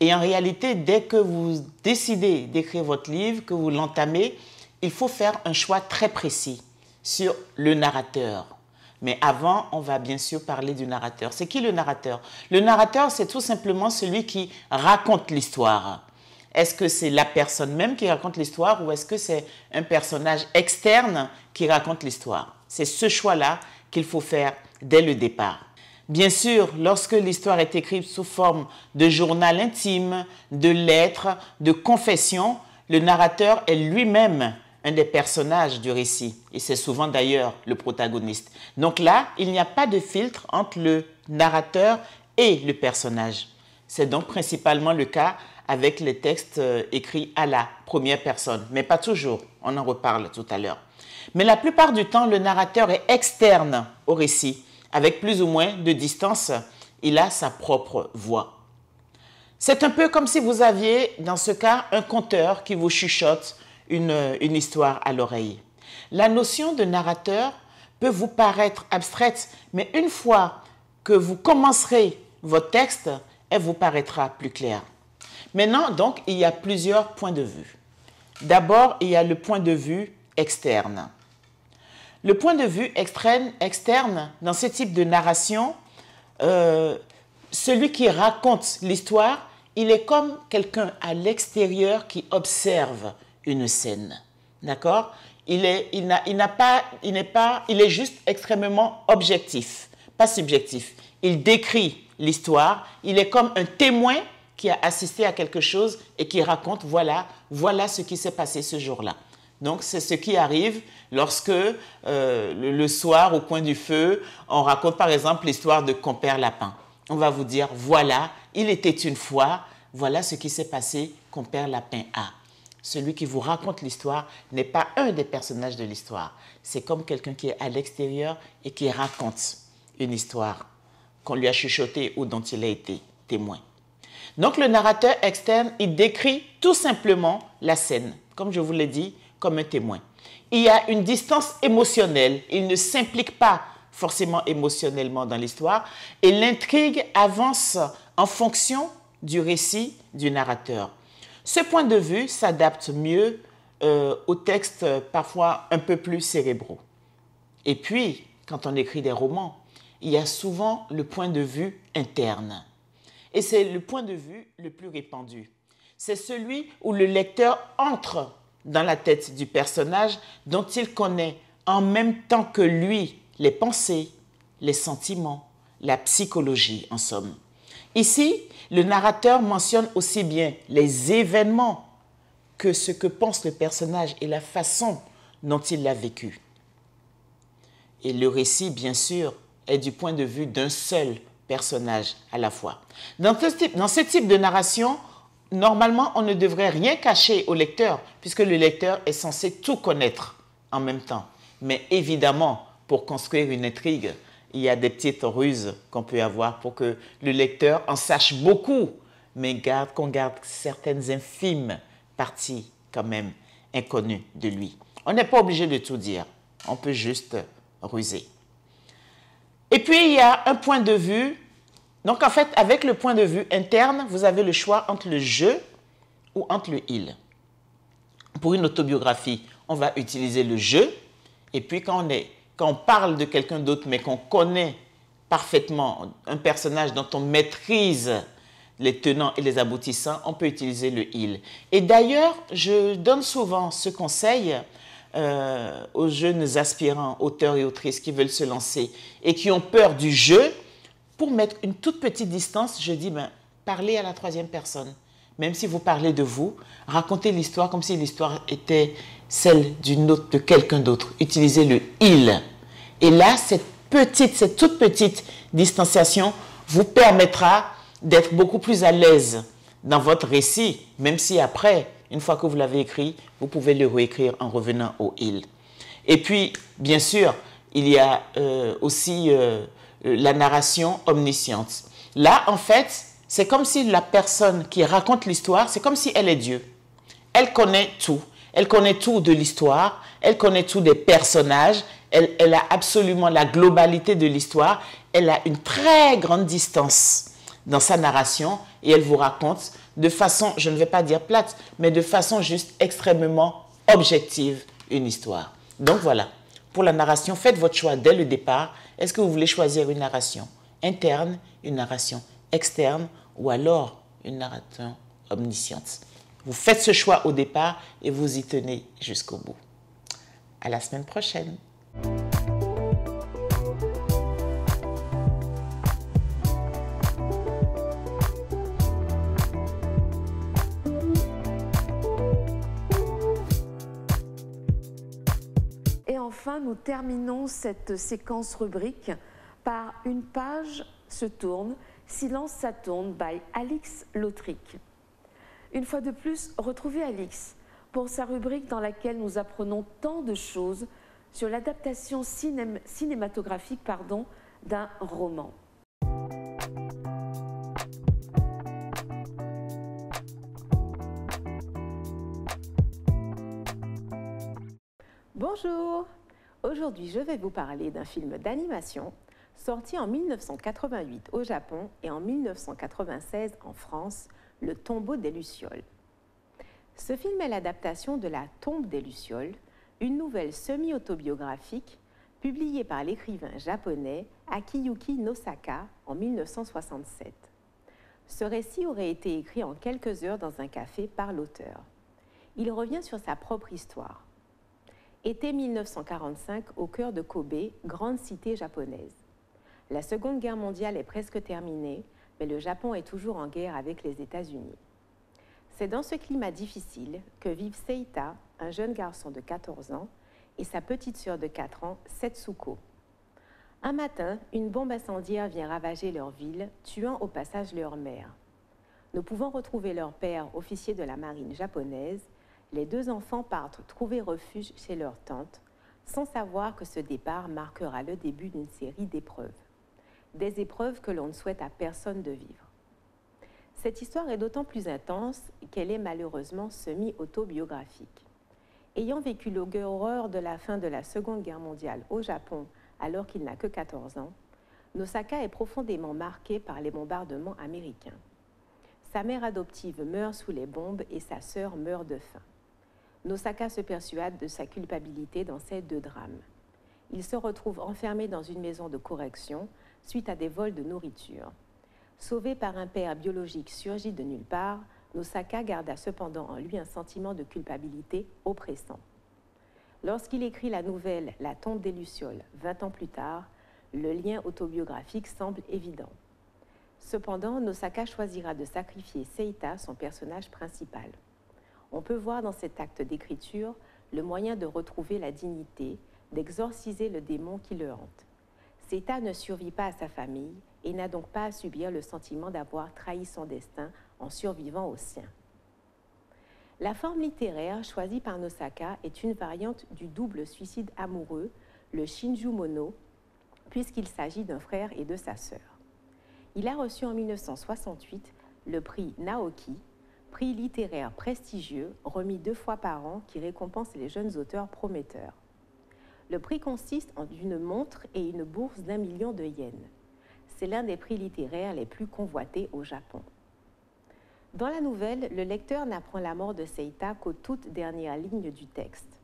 Et en réalité, dès que vous décidez d'écrire votre livre, que vous l'entamez, il faut faire un choix très précis sur le narrateur. Mais avant, on va bien sûr parler du narrateur. C'est qui le narrateur? Le narrateur, c'est tout simplement celui qui raconte l'histoire. Est-ce que c'est la personne même qui raconte l'histoire ou est-ce que c'est un personnage externe qui raconte l'histoire? C'est ce choix-là qu'il faut faire dès le départ. Bien sûr, lorsque l'histoire est écrite sous forme de journal intime, de lettres, de confessions, le narrateur est lui-même un des personnages du récit. Et c'est souvent d'ailleurs le protagoniste. Donc là, il n'y a pas de filtre entre le narrateur et le personnage. C'est donc principalement le cas avec les textes écrits à la première personne. Mais pas toujours, on en reparle tout à l'heure. Mais la plupart du temps, le narrateur est externe au récit. Avec plus ou moins de distance, il a sa propre voix. C'est un peu comme si vous aviez, dans ce cas, un conteur qui vous chuchote une histoire à l'oreille. La notion de narrateur peut vous paraître abstraite, mais une fois que vous commencerez votre texte, elle vous paraîtra plus claire. Maintenant, donc, il y a plusieurs points de vue. D'abord, il y a le point de vue externe. Le point de vue externe, dans ce type de narration, celui qui raconte l'histoire, il est comme quelqu'un à l'extérieur qui observe une scène. D'accord? Il est juste extrêmement objectif, pas subjectif. Il décrit l'histoire, il est comme un témoin qui a assisté à quelque chose et qui raconte, voilà ce qui s'est passé ce jour-là. Donc, c'est ce qui arrive lorsque, le soir, au coin du feu, on raconte par exemple l'histoire de Compère Lapin. On va vous dire, voilà, il était une fois, voilà ce qui s'est passé, Compère Lapin a. Celui qui vous raconte l'histoire n'est pas un des personnages de l'histoire. C'est comme quelqu'un qui est à l'extérieur et qui raconte une histoire qu'on lui a chuchotée ou dont il a été témoin. Donc, le narrateur externe, il décrit tout simplement la scène, comme je vous l'ai dit, comme un témoin. Il y a une distance émotionnelle, il ne s'implique pas forcément émotionnellement dans l'histoire et l'intrigue avance en fonction du récit du narrateur. Ce point de vue s'adapte mieux aux textes parfois un peu plus cérébraux. Et puis, quand on écrit des romans, il y a souvent le point de vue interne. Et c'est le point de vue le plus répandu. C'est celui où le lecteur entre dans la tête du personnage dont il connaît en même temps que lui les pensées, les sentiments, la psychologie en somme. Ici, le narrateur mentionne aussi bien les événements que ce que pense le personnage et la façon dont il l'a vécu. Et le récit, bien sûr, est du point de vue d'un seul personnage à la fois. Dans ce type de narration, normalement, on ne devrait rien cacher au lecteur, puisque le lecteur est censé tout connaître en même temps. Mais évidemment, pour construire une intrigue, il y a des petites ruses qu'on peut avoir pour que le lecteur en sache beaucoup, mais qu'on garde certaines infimes parties quand même inconnues de lui. On n'est pas obligé de tout dire, on peut juste ruser. Et puis, il y a un point de vue. Donc, en fait, avec le point de vue interne, vous avez le choix entre le je ou entre le il. Pour une autobiographie, on va utiliser le je. Et puis, quand on parle de quelqu'un d'autre, mais qu'on connaît parfaitement un personnage dont on maîtrise les tenants et les aboutissants, on peut utiliser le il. Et d'ailleurs, je donne souvent ce conseil aux jeunes aspirants, auteurs et autrices qui veulent se lancer et qui ont peur du jeu. Pour mettre une toute petite distance, je dis, parlez à la troisième personne. Même si vous parlez de vous, racontez l'histoire comme si l'histoire était celle de quelqu'un d'autre. Utilisez le « il ». Et là, cette toute petite distanciation vous permettra d'être beaucoup plus à l'aise dans votre récit, même si après, une fois que vous l'avez écrit, vous pouvez le réécrire en revenant au « il ». Et puis, bien sûr, il y a aussi la narration omnisciente. Là, en fait, c'est comme si la personne qui raconte l'histoire, c'est comme si elle est Dieu. Elle connaît tout. Elle connaît tout de l'histoire, elle connaît tout des personnages Elle a absolument la globalité de l'histoire. Elle a une très grande distance dans sa narration et elle vous raconte de façon, je ne vais pas dire plate, mais de façon juste extrêmement objective une histoire. Donc voilà, pour la narration, faites votre choix dès le départ. Est-ce que vous voulez choisir une narration interne, une narration externe ou alors une narration omnisciente? Vous faites ce choix au départ et vous y tenez jusqu'au bout. À la semaine prochaine. Et enfin, nous terminons cette séquence rubrique par Une page se tourne, Silence ça tourne by Alix Lautric. Une fois de plus, retrouvez Alix pour sa rubrique dans laquelle nous apprenons tant de choses sur l'adaptation cinématographique d'un roman. Bonjour! Aujourd'hui, je vais vous parler d'un film d'animation sorti en 1988 au Japon et en 1996 en France, Le Tombeau des Lucioles. Ce film est l'adaptation de La Tombe des Lucioles, une nouvelle semi-autobiographique publiée par l'écrivain japonais Akiyuki Nosaka en 1967. Ce récit aurait été écrit en quelques heures dans un café par l'auteur. Il revient sur sa propre histoire. Été 1945 au cœur de Kobe, grande cité japonaise. La Seconde Guerre mondiale est presque terminée, mais le Japon est toujours en guerre avec les États-Unis. C'est dans ce climat difficile que vivent Seita, un jeune garçon de 14 ans, et sa petite sœur de 4 ans, Setsuko. Un matin, une bombe incendiaire vient ravager leur ville, tuant au passage leur mère. Ne pouvant retrouver leur père, officier de la marine japonaise, les deux enfants partent trouver refuge chez leur tante, sans savoir que ce départ marquera le début d'une série d'épreuves. Des épreuves que l'on ne souhaite à personne de vivre. Cette histoire est d'autant plus intense qu'elle est malheureusement semi-autobiographique. Ayant vécu l'horreur de la fin de la Seconde Guerre mondiale au Japon alors qu'il n'a que 14 ans, Nosaka est profondément marqué par les bombardements américains. Sa mère adoptive meurt sous les bombes et sa sœur meurt de faim. Nosaka se persuade de sa culpabilité dans ces deux drames. Il se retrouve enfermé dans une maison de correction suite à des vols de nourriture. Sauvé par un père biologique surgi de nulle part, Nosaka garda cependant en lui un sentiment de culpabilité oppressant. Lorsqu'il écrit la nouvelle La Tombe des Lucioles 20 ans plus tard, le lien autobiographique semble évident. Cependant, Nosaka choisira de sacrifier Seita, son personnage principal. On peut voir dans cet acte d'écriture le moyen de retrouver la dignité, d'exorciser le démon qui le hante. Seita ne survit pas à sa famille et n'a donc pas à subir le sentiment d'avoir trahi son destin en survivant au sien. La forme littéraire choisie par Nosaka est une variante du double suicide amoureux, le Shinjumono, puisqu'il s'agit d'un frère et de sa sœur. Il a reçu en 1968 le prix Naoki, prix littéraire prestigieux remis 2 fois par an qui récompense les jeunes auteurs prometteurs. Le prix consiste en une montre et une bourse d'1 million de yens. C'est l'un des prix littéraires les plus convoités au Japon. Dans la nouvelle, le lecteur n'apprend la mort de Seita qu'aux toutes dernières lignes du texte.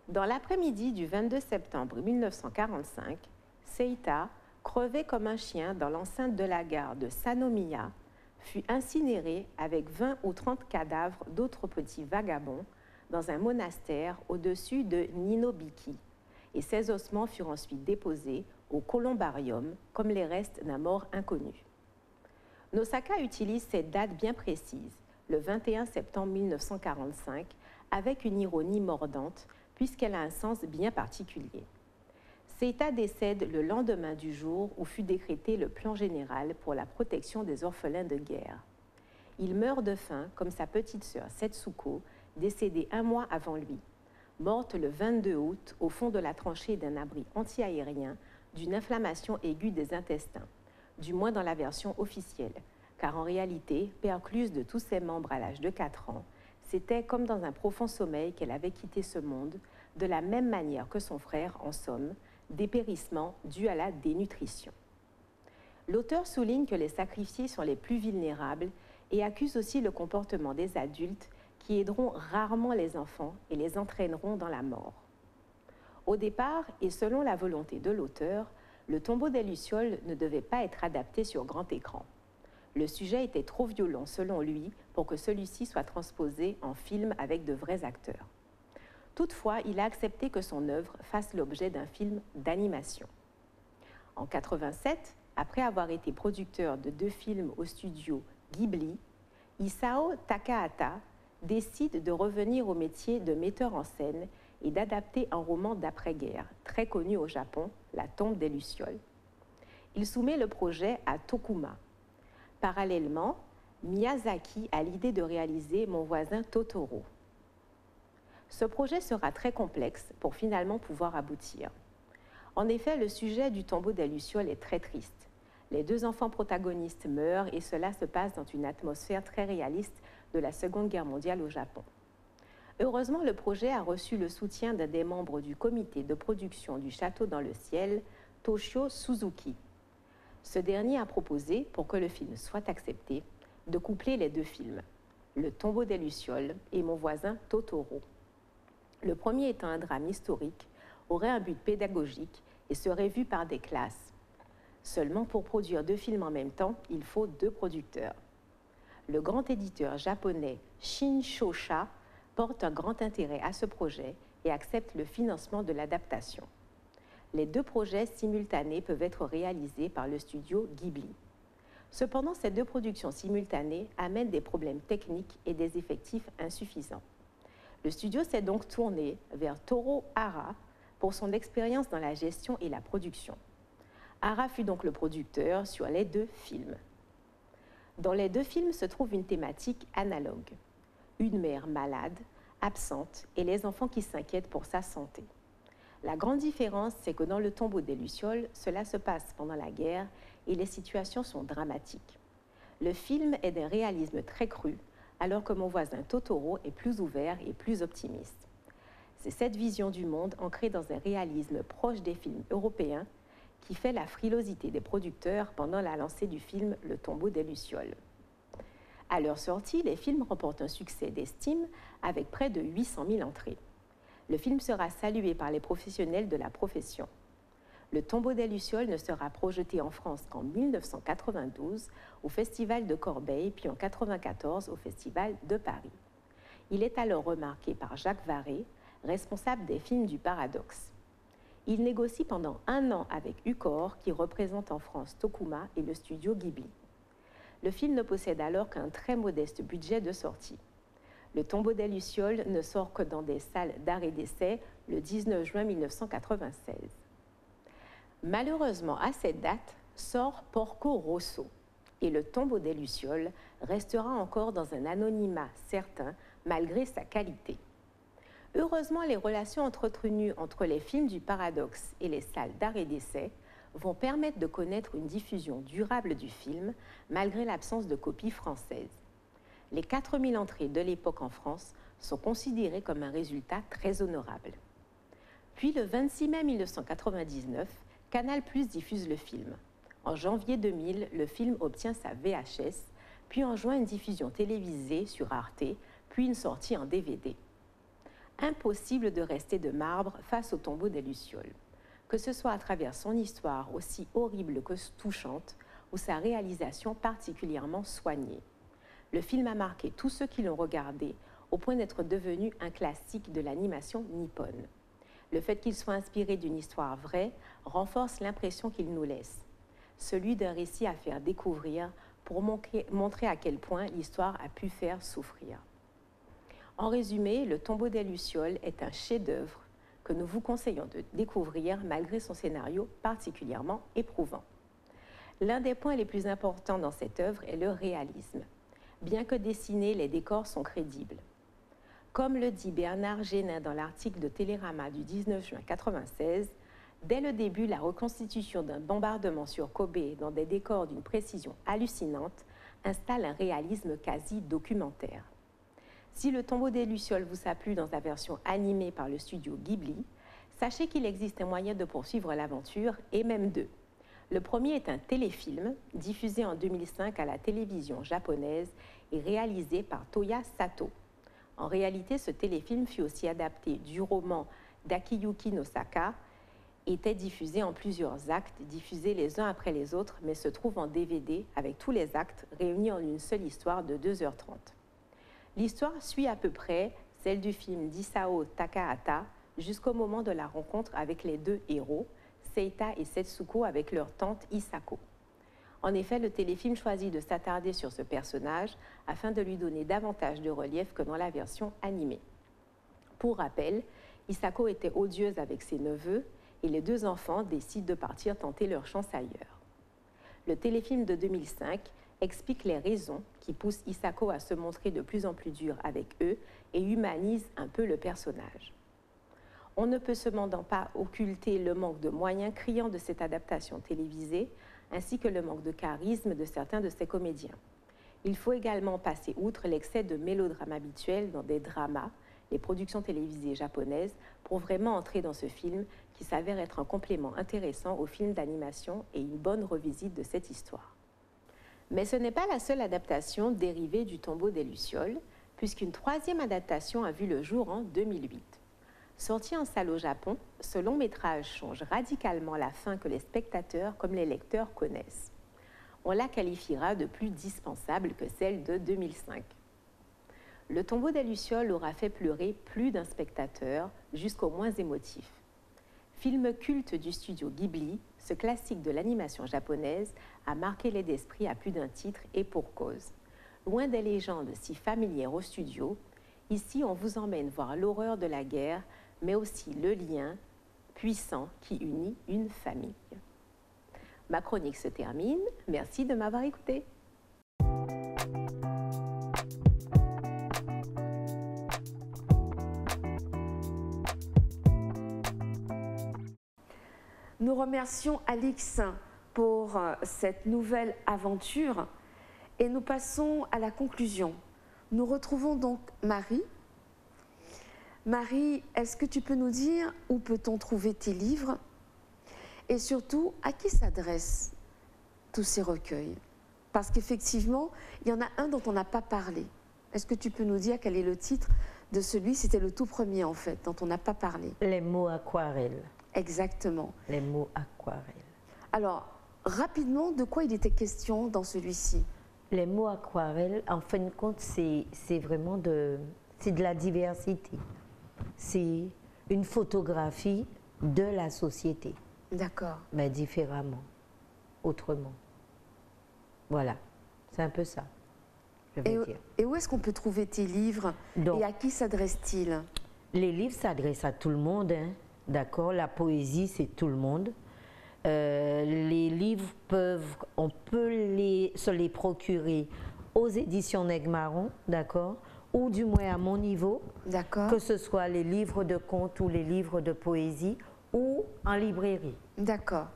Dans l'après-midi du 22 septembre 1945, Seita, crevé comme un chien dans l'enceinte de la gare de Sanomiya, fut incinéré avec 20 ou 30 cadavres d'autres petits vagabonds dans un monastère au-dessus de Ninobiki, et ses ossements furent ensuite déposés au columbarium comme les restes d'un mort inconnu. Nosaka utilise cette date bien précise, le 21 septembre 1945, avec une ironie mordante, puisqu'elle a un sens bien particulier. Seita décède le lendemain du jour où fut décrété le plan général pour la protection des orphelins de guerre. Il meurt de faim, comme sa petite sœur Setsuko, décédée 1 mois avant lui, morte le 22 août au fond de la tranchée d'un abri anti-aérien d'une inflammation aiguë des intestins, du moins dans la version officielle, car en réalité, percluse de tous ses membres à l'âge de 4 ans, c'était comme dans un profond sommeil qu'elle avait quitté ce monde, de la même manière que son frère, en somme, dépérissement dû à la dénutrition. L'auteur souligne que les sacrifiés sont les plus vulnérables et accuse aussi le comportement des adultes qui aideront rarement les enfants et les entraîneront dans la mort. Au départ, et selon la volonté de l'auteur, Le Tombeau des Lucioles ne devait pas être adapté sur grand écran. Le sujet était trop violent, selon lui, pour que celui-ci soit transposé en film avec de vrais acteurs. Toutefois, il a accepté que son œuvre fasse l'objet d'un film d'animation. En 1987, après avoir été producteur de 2 films au studio Ghibli, Isao Takahata décide de revenir au métier de metteur en scène et d'adapter un roman d'après-guerre, très connu au Japon, La Tombe des Lucioles. Il soumet le projet à Tokuma. Parallèlement, Miyazaki a l'idée de réaliser Mon voisin Totoro. Ce projet sera très complexe pour finalement pouvoir aboutir. En effet, le sujet du Tombeau des Lucioles est très triste. Les 2 enfants protagonistes meurent et cela se passe dans une atmosphère très réaliste de la Seconde Guerre mondiale au Japon. Heureusement, le projet a reçu le soutien d'un des membres du comité de production du Château dans le ciel, Toshio Suzuki. Ce dernier a proposé, pour que le film soit accepté, de coupler les 2 films, Le Tombeau des Lucioles et Mon voisin Totoro. Le premier étant un drame historique, aurait un but pédagogique et serait vu par des classes. Seulement pour produire 2 films en même temps, il faut 2 producteurs. Le grand éditeur japonais Shin-Shosha porte un grand intérêt à ce projet et accepte le financement de l'adaptation. Les 2 projets simultanés peuvent être réalisés par le studio Ghibli. Cependant, ces 2 productions simultanées amènent des problèmes techniques et des effectifs insuffisants. Le studio s'est donc tourné vers Toru Hara pour son expérience dans la gestion et la production. Hara fut donc le producteur sur les 2 films. Dans les 2 films se trouve une thématique analogue. Une mère malade, absente, et les enfants qui s'inquiètent pour sa santé. La grande différence, c'est que dans Le Tombeau des Lucioles, cela se passe pendant la guerre et les situations sont dramatiques. Le film est d'un réalisme très cru, alors que Mon voisin Totoro est plus ouvert et plus optimiste. C'est cette vision du monde ancrée dans un réalisme proche des films européens qui fait la frilosité des producteurs pendant la lancée du film Le Tombeau des Lucioles. À leur sortie, les films remportent un succès d'estime avec près de 800 000 entrées. Le film sera salué par les professionnels de la profession. Le Tombeau des Lucioles ne sera projeté en France qu'en 1992 au Festival de Corbeil, puis en 1994 au Festival de Paris. Il est alors remarqué par Jacques Varé, responsable des films du Paradoxe. Il négocie pendant 1 an avec Ucor, qui représente en France Tokuma et le studio Ghibli. Le film ne possède alors qu'un très modeste budget de sortie. Le Tombeau des Lucioles ne sort que dans des salles d'art et d'essai le 19 juin 1996. Malheureusement, à cette date, sort Porco Rosso et Le Tombeau des Lucioles restera encore dans un anonymat certain malgré sa qualité. Heureusement, les relations entretenues entre les films du Paradoxe et les salles d'art et d'essai vont permettre de connaître une diffusion durable du film malgré l'absence de copies françaises. Les 4000 entrées de l'époque en France sont considérées comme un résultat très honorable. Puis le 26 mai 1999, Canal+ diffuse le film. En janvier 2000, le film obtient sa VHS, puis en juin une diffusion télévisée sur Arte, puis une sortie en DVD. Impossible de rester de marbre face au Tombeau des Lucioles, que ce soit à travers son histoire aussi horrible que touchante ou sa réalisation particulièrement soignée. Le film a marqué tous ceux qui l'ont regardé au point d'être devenu un classique de l'animation nippone. Le fait qu'il soit inspiré d'une histoire vraie renforce l'impression qu'il nous laisse, celui d'un récit à faire découvrir pour montrer à quel point l'histoire a pu faire souffrir. En résumé, Le Tombeau des Lucioles est un chef-d'œuvre que nous vous conseillons de découvrir malgré son scénario particulièrement éprouvant. L'un des points les plus importants dans cette œuvre est le réalisme. Bien que dessinés, les décors sont crédibles. Comme le dit Bernard Génin dans l'article de Télérama du 19 juin 1996, dès le début, la reconstitution d'un bombardement sur Kobe dans des décors d'une précision hallucinante installe un réalisme quasi documentaire. Si Le Tombeau des Lucioles vous a plu dans sa version animée par le studio Ghibli, sachez qu'il existe un moyen de poursuivre l'aventure, et même deux. Le premier est un téléfilm diffusé en 2005 à la télévision japonaise et réalisé par Toya Sato. En réalité, ce téléfilm fut aussi adapté du roman d'Akiyuki Nosaka, était diffusé en plusieurs actes, diffusés les uns après les autres, mais se trouve en DVD avec tous les actes réunis en une seule histoire de 2h30. L'histoire suit à peu près celle du film d'Isao Takahata jusqu'au moment de la rencontre avec les deux héros, Seita et Setsuko avec leur tante Isako. En effet, le téléfilm choisit de s'attarder sur ce personnage afin de lui donner davantage de relief que dans la version animée. Pour rappel, Isako était odieuse avec ses neveux et les deux enfants décident de partir tenter leur chance ailleurs. Le téléfilm de 2005 explique les raisons qui poussent Isako à se montrer de plus en plus dure avec eux et humanise un peu le personnage. On ne peut cependant pas occulter le manque de moyens criants de cette adaptation télévisée, ainsi que le manque de charisme de certains de ses comédiens. Il faut également passer outre l'excès de mélodrame habituel dans des dramas, les productions télévisées japonaises, pour vraiment entrer dans ce film qui s'avère être un complément intéressant au film d'animation et une bonne revisite de cette histoire. Mais ce n'est pas la seule adaptation dérivée du Tombeau des Lucioles, puisqu'une troisième adaptation a vu le jour en 2008. Sorti en salle au Japon, ce long métrage change radicalement la fin que les spectateurs comme les lecteurs connaissent. On la qualifiera de plus dispensable que celle de 2005. Le Tombeau des Lucioles aura fait pleurer plus d'un spectateur, jusqu'au moins émotif. Film culte du studio Ghibli, ce classique de l'animation japonaise a marqué les esprits à plus d'un titre et pour cause. Loin des légendes si familières au studio, ici on vous emmène voir l'horreur de la guerre, mais aussi le lien puissant qui unit une famille. Ma chronique se termine. Merci de m'avoir écouté. Nous remercions Alix pour cette nouvelle aventure et nous passons à la conclusion. Nous retrouvons donc Marie. Marie, est-ce que tu peux nous dire où peut-on trouver tes livres et surtout à qui s'adressent tous ces recueils? Parce qu'effectivement, il y en a un dont on n'a pas parlé. Est-ce que tu peux nous dire quel est le titre de celui, c'était le tout premier en fait, dont on n'a pas parlé? Les mots aquarelles. Exactement. Les mots aquarelles. Alors, rapidement, de quoi il était question dans celui-ci? Les mots aquarelles, en fin de compte, c'est vraiment de la diversité. C'est une photographie de la société. D'accord. Mais différemment, autrement. Voilà, c'est un peu ça, je veux dire. Et où est-ce qu'on peut trouver tes livres? Donc, et à qui s'adressent-ils? Les livres s'adressent à tout le monde, hein, d'accord? La poésie, c'est tout le monde. Les livres on peut se les procurer aux éditions Nègre-Marron, d'accord? Ou du moins à mon niveau, que ce soit les livres de contes ou les livres de poésie, ou en librairie. D'accord.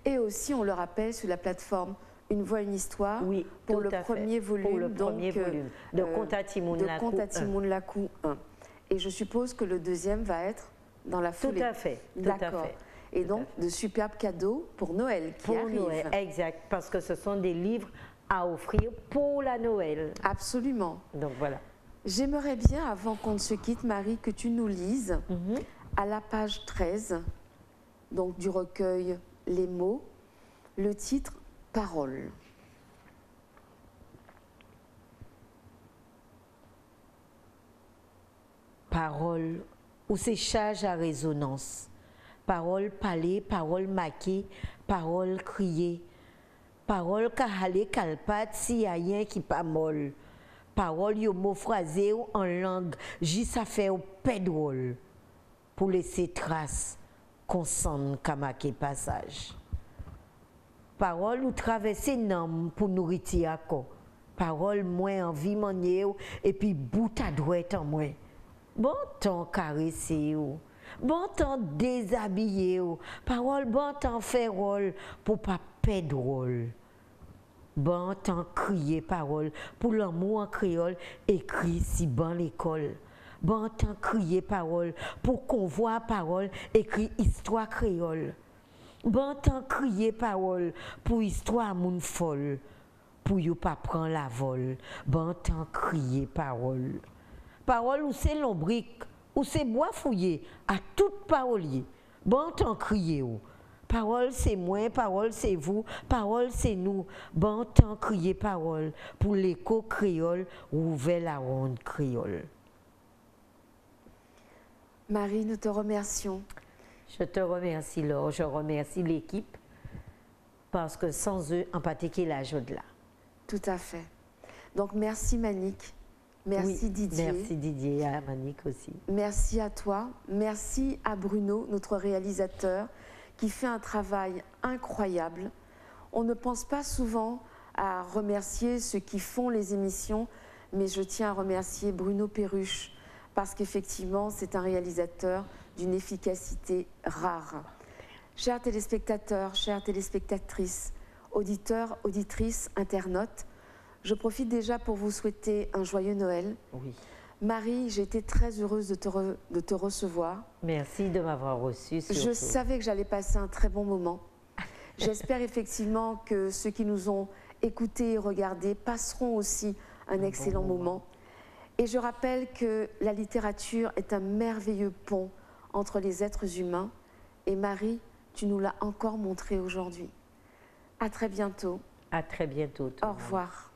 Et aussi, on le rappelle, sur la plateforme Une Voix, une Histoire, oui, pour le premier volume, pour le premier volume de Contatimoun Lakou 1. Et je suppose que le deuxième va être dans la foulée. Tout à fait. D'accord. Et donc, de superbes cadeaux pour Noël qui arrive. Pour Noël, exact, parce que ce sont des livres à offrir pour la Noël. Absolument. Donc voilà. J'aimerais bien, avant qu'on ne se quitte, Marie, que tu nous lises à la page 13, donc du recueil Les mots, le titre « Parole ». Parole ou séchage à résonance. Parole parlée, parole maquée, parole criée. Parole calée, calpate, si y'a rien qui pas molle. Parole yo mot phrasé ou en langue, j'y ça fait au pédrole. Pour laisser trace, consonne qu'à marquer passage. Parole ou traverser nam pour nourrir à quoi. Parole moins envie manier et puis bout à droite en moins. Bon temps caresser ou. Bon temps déshabiller ou. Parole bon temps faire rôle pour pas perdre rôle. Ban tant crier parole pour l'amour en créole écrit si ban l'école. Ban tant crier parole pour convoi parole écrit histoire créole. Ban tant crier parole pour histoire moun folle pour yo pas prendre la vol. Ban tant crier parole. Parole ou c'est lombric ou c'est bois fouillé à toute parolier. Ban tant crier ou. Parole c'est moi, parole c'est vous, parole c'est nous. Bon temps crier parole pour l'écho créole ouvert la ronde créole. Marie, nous te remercions. Je te remercie Laure, je remercie l'équipe parce que sans eux, en pâté la joie de là. Tout à fait. Donc merci Manick, merci oui, Didier. Merci Didier et à Manick aussi. Merci à toi, merci à Bruno, notre réalisateur, qui fait un travail incroyable. On ne pense pas souvent à remercier ceux qui font les émissions, mais je tiens à remercier Bruno Perruche, parce qu'effectivement, c'est un réalisateur d'une efficacité rare. Chers téléspectateurs, chères téléspectatrices, auditeurs, auditrices, internautes, je profite déjà pour vous souhaiter un joyeux Noël. Oui. Marie, j'ai été très heureuse de te recevoir. Merci de m'avoir reçue. Je savais que j'allais passer un très bon moment. J'espère effectivement que ceux qui nous ont écoutés et regardés passeront aussi un excellent moment. Et je rappelle que la littérature est un merveilleux pont entre les êtres humains. Et Marie, tu nous l'as encore montré aujourd'hui. À très bientôt. À très bientôt. Au revoir.